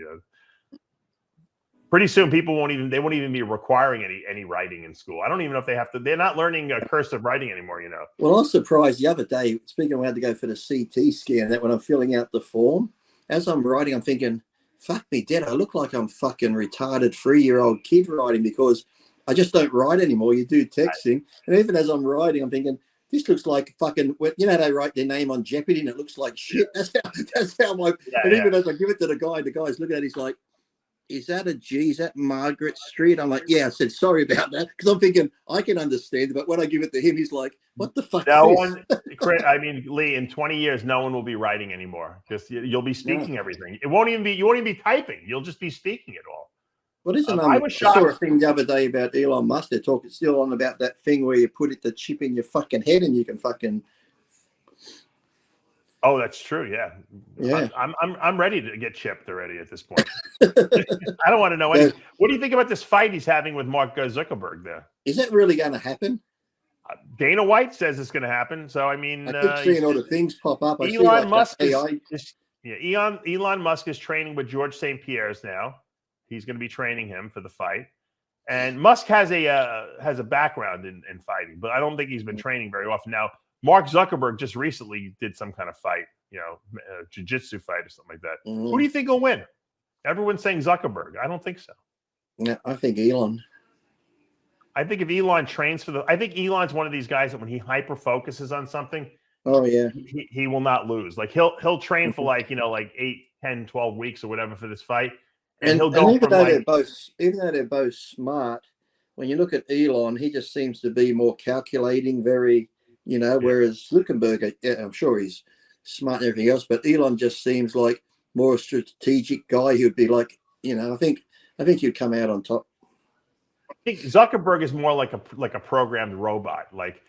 Speaker 1: Pretty soon, people won't even be requiring any writing in school. I don't even know if they have to. They're not learning cursive writing anymore.
Speaker 2: Well, I was surprised the other day. Speaking of, I had to go for the CT scan. That when I'm filling out the form, as I'm writing, I'm thinking, "Fuck me, Dad! I look like I'm fucking retarded 3-year-old kid writing because I just don't write anymore. You do texting, and even as I'm writing, I'm thinking." This looks like fucking, they write their name on Jeopardy and it looks like shit. That's how my, and even as I give it to the guy's looking at it, he's like, is that a G? Is that Margaret Street? I'm like, yeah. I said, sorry about that. Because I'm thinking, I can understand. But when I give it to him, he's like, what the fuck
Speaker 1: No
Speaker 2: is
Speaker 1: one, I mean, Lee, in 20 years, no one will be writing anymore. Just you'll be speaking everything. It won't even be, you won't even be typing. You'll just be speaking it all.
Speaker 2: What is it?
Speaker 1: I was
Speaker 2: I saw a
Speaker 1: shocked.
Speaker 2: thing the other day about Elon Musk. They're talking still on about that thing where you put the chip in your fucking head and you can fucking.
Speaker 1: Oh, that's true. Yeah.
Speaker 2: Yeah.
Speaker 1: I'm ready to get chipped already at this point. I don't want to know anything. What do you think about this fight he's having with Mark Zuckerberg there?
Speaker 2: Is that really going to happen?
Speaker 1: Dana White says it's going to happen. So, I mean,
Speaker 2: I keep seeing all the things pop up.
Speaker 1: Elon Musk is training with George St. Pierre's now. He's going to be training him for the fight. And Musk has a background in fighting, but I don't think he's been training very often. Now, Mark Zuckerberg just recently did some kind of fight, jiu-jitsu fight or something like that.
Speaker 2: Mm.
Speaker 1: Who do you think will win? Everyone's saying Zuckerberg. I don't think so.
Speaker 2: Yeah, I think Elon.
Speaker 1: I think if Elon trains I think Elon's one of these guys that when he hyper focuses on something,
Speaker 2: oh yeah,
Speaker 1: he will not lose. Like he'll train for like 8, 10, 12 weeks or whatever for this fight. And he'll go
Speaker 2: even though they're both smart, when you look at Elon, he just seems to be more calculating, very, whereas Zuckerberg, I'm sure he's smart and everything else, but Elon just seems like more a strategic guy. He would be like, I think he'd come out on top.
Speaker 1: I think Zuckerberg is more like a programmed robot. Like,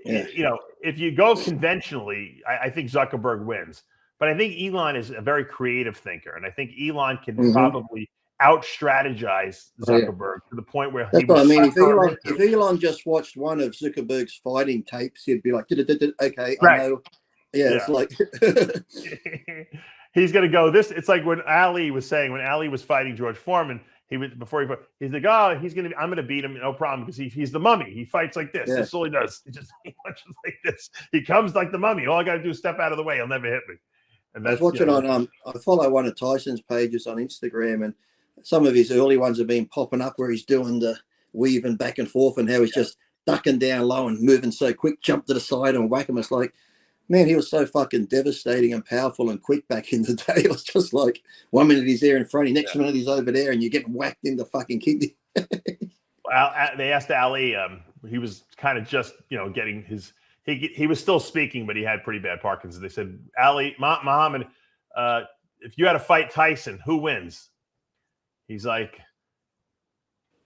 Speaker 1: if you go conventionally, I think Zuckerberg wins. But I think Elon is a very creative thinker, and I think Elon can probably out-strategize Zuckerberg to the point where
Speaker 2: that's what I mean. If Elon just watched one of Zuckerberg's fighting tapes, he'd be like, "Okay,
Speaker 1: right.
Speaker 2: I know." Yeah, it's like
Speaker 1: he's going to go this. It's like when Ali was saying when Ali was fighting George Foreman. He's like, oh, I'm going to beat him, no problem, because he's the mummy. He fights like this. Yeah. That's all he does. He punches like this. He comes like the mummy. All I got to do is step out of the way. He'll never hit me. And
Speaker 2: I was watching on I follow one of Tyson's pages on Instagram, and some of his early ones have been popping up where he's doing the weaving back and forth and how he's just ducking down low and moving so quick, jump to the side and whack him. It's like, man, he was so fucking devastating and powerful and quick back in the day. It was just like 1 minute he's there in front, next minute he's over there, and you're getting whacked in the fucking kidney.
Speaker 1: Well, they asked Ali. He was kind of just getting his. He was still speaking, but he had pretty bad Parkinson's. They said, Ali, Muhammad, if you had to fight Tyson, who wins? He's like,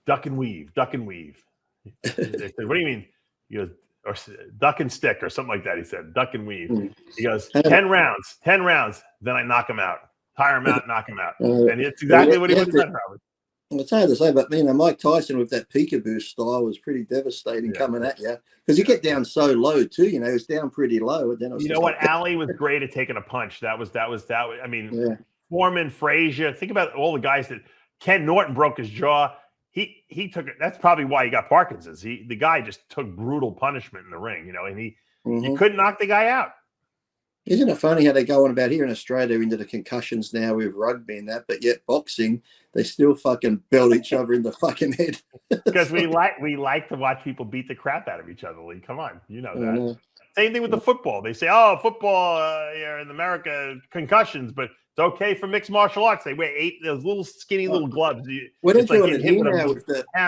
Speaker 1: duck and weave. They said, what do you mean? He goes, or duck and stick or something like that. He said, duck and weave. He goes, 10 rounds. Then I knock him out. Tire him out, knock him out. And it's exactly what he would have done, probably.
Speaker 2: It's hard to say, but Mike Tyson with that peekaboo style was pretty devastating coming at you because you get down so low too. It was down pretty low. And then it was
Speaker 1: Ali was great at taking a punch. That was. I mean, Foreman, Frazier. Think about all the guys that Ken Norton broke his jaw. He took it. That's probably why he got Parkinson's. The guy just took brutal punishment in the ring. And you couldn't knock the guy out.
Speaker 2: Isn't it funny how they go on about here in Australia into the concussions now with rugby and that, but yet boxing, they still fucking belt each other in the fucking head.
Speaker 1: Because we like to watch people beat the crap out of each other, Lee. Come on, you know that. Same thing with the football. They say, oh, football here in America, concussions, but it's okay for mixed martial arts. They wear those little skinny little gloves.
Speaker 2: Well, they're doing it here now with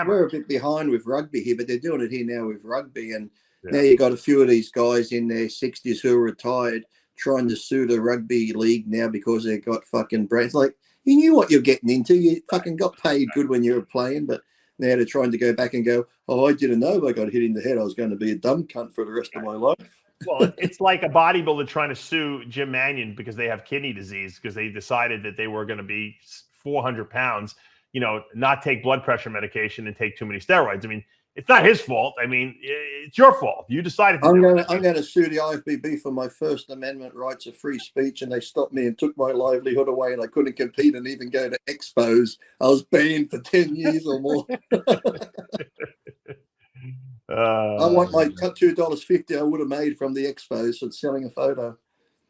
Speaker 2: we're a bit behind with rugby here, but they're doing it here now with rugby. And now you got a few of these guys in their 60s who are retired trying to sue the rugby league now because they've got fucking brands. Like, you knew what you're getting into. You fucking got paid good when you were playing, but now they're trying to go back and go, oh, I didn't know if I got hit in the head. I was going to be a dumb cunt for the rest of my life.
Speaker 1: Well, it's like a bodybuilder trying to sue Jim Mannion because they have kidney disease because they decided that they were going to be 400 pounds, not take blood pressure medication and take too many steroids. I mean, it's not his fault. I mean, it's your fault. You decided to
Speaker 2: I'm going to sue the IFBB for my First Amendment rights of free speech, and they stopped me and took my livelihood away, and I couldn't compete and even go to expos. I was banned for 10 years or more. I want my $2.50 I would have made from the expos for selling a photo.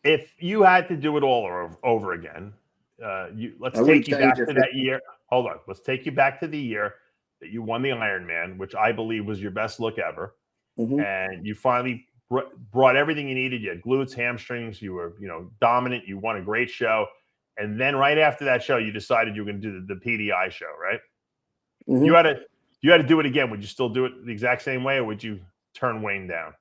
Speaker 1: If you had to do it all over again, let's take you back to that year. Hold on. Let's take you back to the year that you won the Ironman, which I believe was your best look ever. And you finally brought everything you needed. You had glutes, hamstrings. You were, dominant. You won a great show. And then right after that show, you decided you were going to do the PDI show, right?
Speaker 2: Mhm.
Speaker 1: You had to do it again. Would you still do it the exact same way, or would you turn Wayne down?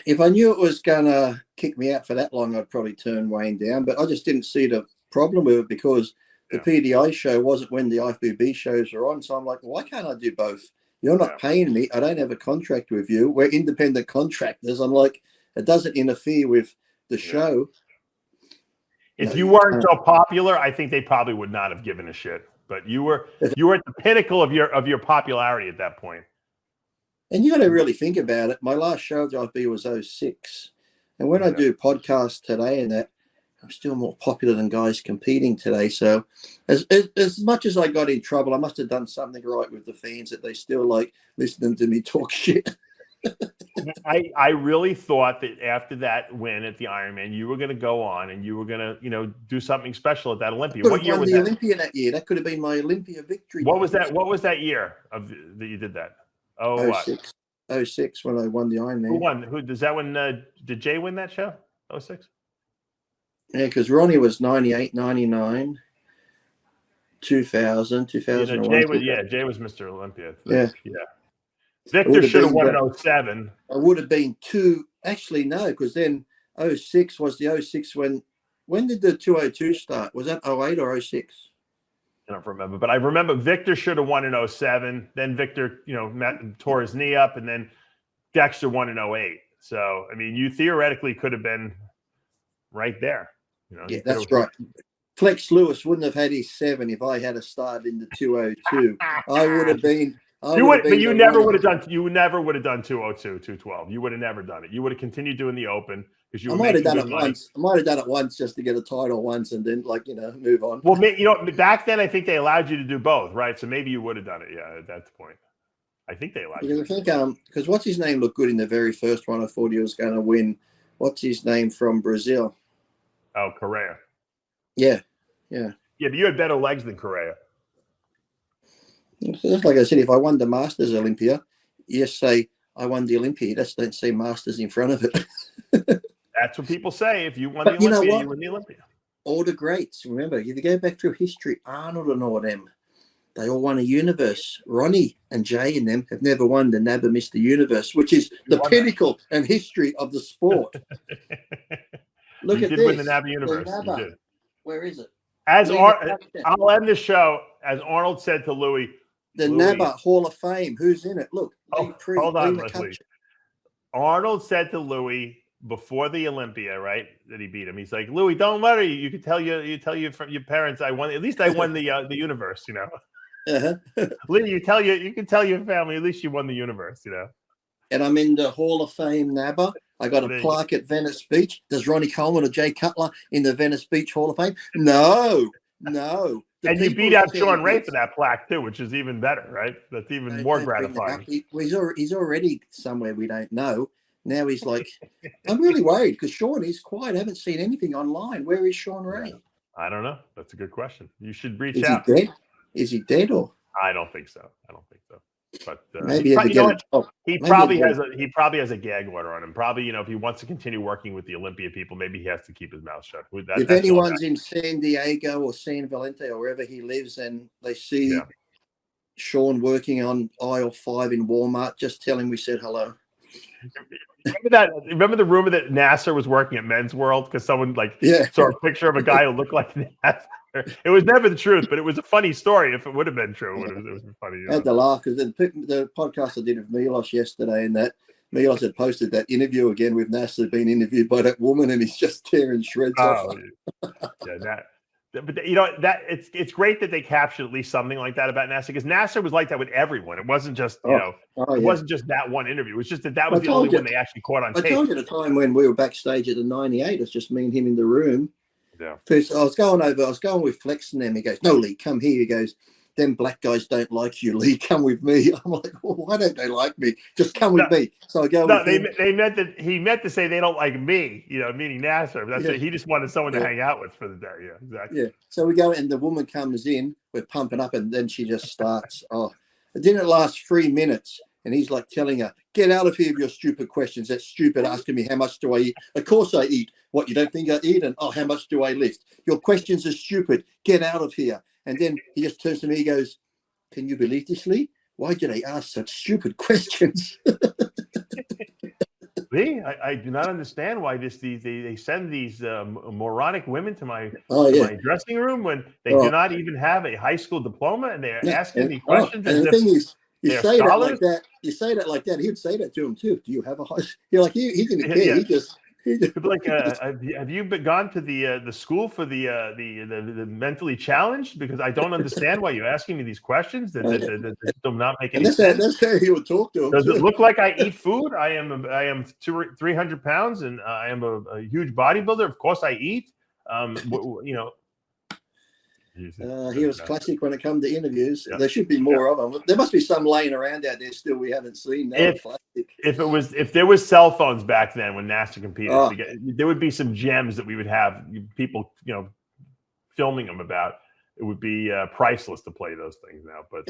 Speaker 2: If I knew it was going to kick me out for that long, I'd probably turn Wayne down. But I just didn't see the problem with it because the PDI show wasn't when the IFBB shows are on. So I'm like, why can't I do both? You're not paying me. I don't have a contract with you. We're independent contractors. I'm like, it doesn't interfere with the show.
Speaker 1: If you weren't so popular, I think they probably would not have given a shit. But you were at the pinnacle of your popularity at that point.
Speaker 2: And you got to really think about it. My last show at the IFBB was 06. And when I do podcasts today and that, I'm still more popular than guys competing today. So as much as I got in trouble, I must have done something right with the fans that they still like listening to me talk shit.
Speaker 1: I really thought that after that win at the Ironman, you were going to go on and you were going to, do something special at that Olympia. What year was that?
Speaker 2: Olympia that year. That could have been my Olympia victory.
Speaker 1: What was that? What was that year that you did that?
Speaker 2: 06 when I won the Ironman.
Speaker 1: Who won? Who does that one? Did Jay win that show? 06?
Speaker 2: Yeah, because Ronnie was 98, 99, 2000, 2001.
Speaker 1: Jay was Mr. Olympia.
Speaker 2: Yeah.
Speaker 1: Victor should have won in 07.
Speaker 2: I would have been two. Actually, no, because then 06 was the 06 when did the 202 start? Was that 08 or 06?
Speaker 1: I don't remember, but I remember Victor should have won in 07. Then Victor, tore his knee up, and then Dexter won in 08. So, I mean, you theoretically could have been right there.
Speaker 2: Yeah, that's right. Flex Lewis wouldn't have had his 7 if I had started in the 202. I would have been.
Speaker 1: You never would have done 202, 212. You would have never done it. You would have continued doing the open because
Speaker 2: I might have done it once. I might have done it once just to get a title once and then move on.
Speaker 1: Well, back then I think they allowed you to do both, right? So maybe you would have done it. Yeah, at that point, I think they allowed you.
Speaker 2: I think because what's his name looked good in the very first one. I thought he was going to win. What's his name from Brazil?
Speaker 1: Oh, Correa.
Speaker 2: Yeah.
Speaker 1: But you had better legs than Correa.
Speaker 2: Just like I said, if I won the Masters Olympia, you say I won the Olympia. Just don't say Masters in front of it.
Speaker 1: That's what people say. If you won the Olympia, you won the Olympia.
Speaker 2: All the greats, remember, if you go back through history, Arnold and all them, they all won a universe. Ronnie and Jay and them have never won the NABBA Mr. Universe, which is the pinnacle and history of the sport. Look at this.
Speaker 1: You did win the NABBA Universe.
Speaker 2: You did. Where is it?
Speaker 1: I'll end the show, as Arnold said to Louis.
Speaker 2: The NABBA Hall of Fame. Who's in it? Look.
Speaker 1: Hold on, Leslie. Arnold said to Louis before the Olympia, right, that he beat him. He's like, Louis, don't let her. You could tell your parents I won. At least I won the universe, Lee, you can tell your family at least you won the universe,
Speaker 2: And I'm in the Hall of Fame NABBA. I got a plaque at Venice Beach. Does Ronnie Coleman or Jay Cutler in the Venice Beach Hall of Fame? No.
Speaker 1: And you beat out Shawn Ray for that plaque too, which is even better, right? That's even more gratifying.
Speaker 2: He's already somewhere we don't know. Now he's like, I'm really worried because Shawn is quiet. I haven't seen anything online. Where is Shawn Ray?
Speaker 1: I don't know. That's a good question. You should reach
Speaker 2: out. Is he dead or?
Speaker 1: I don't think so. But
Speaker 2: maybe
Speaker 1: he probably has a gag order on him. Probably, if he wants to continue working with the Olympia people, maybe he has to keep his mouth shut.
Speaker 2: If anyone's in San Diego or San Valente or wherever he lives and they see Shawn working on aisle 5 in Walmart, just tell him we said hello.
Speaker 1: Remember the rumor that Nasser was working at Men's World because someone saw a picture of a guy who looked like Nasser. It was never the truth, but it was a funny story. If it would have been true, it was funny.
Speaker 2: I had to laugh because the podcast I did with Milos yesterday, and that Milos had posted that interview again with Nasser being interviewed by that woman, and he's just tearing shreds off.
Speaker 1: But it's great that they captured at least something like that about Nasser because Nasser was like that with everyone. It wasn't just it wasn't just that one interview. It was just that was the only one they actually caught on tape.
Speaker 2: I told you the time when we were backstage at the 98. It's just me and him in the room.
Speaker 1: Yeah.
Speaker 2: First, I was going with Flex and them. He goes, "No, Lee, come here." He goes, "Them black guys don't like you, Lee. Come with me." I'm like, well, "Why don't they like me? Just come with me." So I go.
Speaker 1: No, they meant that he meant to say they don't like me, meaning Nasser. That's it. He just wanted someone to hang out with for the day. Yeah, exactly.
Speaker 2: Yeah. So we go, and the woman comes in. We're pumping up, and then she just starts. It didn't last 3 minutes. And he's like telling her, get out of here with your stupid questions. That's stupid, asking me how much do I eat. Of course I eat. What, you don't think I eat? And, oh, how much do I lift? Your questions are stupid. Get out of here. And then he just turns to me, he goes, can you believe this, Lee? Why did I ask such stupid questions?
Speaker 1: Lee, I do not understand why they send these moronic women to my dressing room when they do not even have a high school diploma, and they're asking me questions.
Speaker 2: And the thing is, you say that like that. You say that like that. He'd say that to him too. Do you have a high? You're like he didn't care. Yeah. He just
Speaker 1: like, have you gone to the school for the mentally challenged? Because I don't understand why you're asking me these questions that do not make any sense.
Speaker 2: That's how he would talk to him.
Speaker 1: Does it look like I eat food? I am 300 pounds and I am a huge bodybuilder. Of course I eat. You know.
Speaker 2: He was classic when it comes to interviews. There should be more of them. There must be some laying around out there still we haven't seen.
Speaker 1: If there was cell phones back then when NASA competed, there would be some gems that we would have people, filming them about. It would be priceless to play those things now. But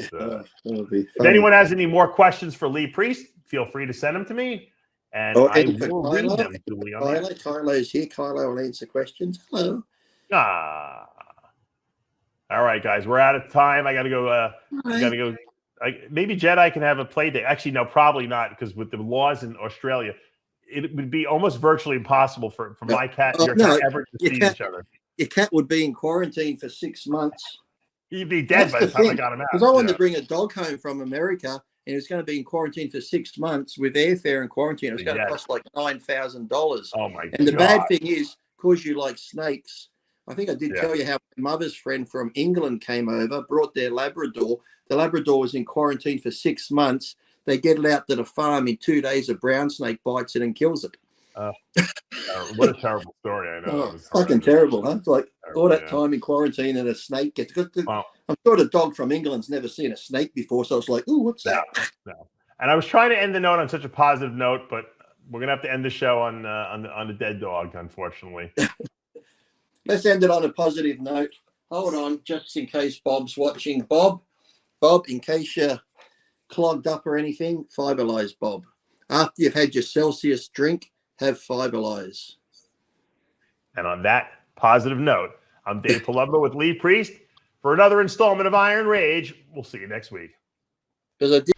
Speaker 1: if anyone has any more questions for Lee Priest, feel free to send them to me, and I will read them.
Speaker 2: Kylo's here. Kylo will answer questions. Hello.
Speaker 1: All right, guys, we're out of time. I got to go. Maybe Jedi can have a play day. Actually, no, probably not, because with the laws in Australia, it would be almost virtually impossible for my cat and your cat ever to see each other.
Speaker 2: Your cat would be in quarantine for 6 months.
Speaker 1: He'd be dead by the time I got him out.
Speaker 2: Because I wanted to bring a dog home from America, and it was going to be in quarantine for 6 months with airfare and quarantine. It was going to cost like $9,000.
Speaker 1: Oh my god!
Speaker 2: And the bad thing is, because you like snakes. I think I did tell you how my mother's friend from England came over, brought their Labrador. The Labrador was in quarantine for 6 months. They get it out to the farm in 2 days. A brown snake bites it and kills it.
Speaker 1: What a terrible story! I know.
Speaker 2: It's fucking terrible, huh? It's like all that time in quarantine and a snake gets. I'm sure the dog from England's never seen a snake before, so it's like, ooh, what's that?
Speaker 1: No. And I was trying to end the note on such a positive note, but we're gonna have to end the show on the dead dog, unfortunately.
Speaker 2: Let's end it on a positive note. Hold on, just in case Bob's watching. Bob, in case you're clogged up or anything, Fiberlize, Bob. After you've had your Celsius drink, have Fiberlize.
Speaker 1: And on that positive note, I'm Dave Palumbo with Lee Priest for another installment of Iron Rage. We'll see you next week.
Speaker 2: Because I did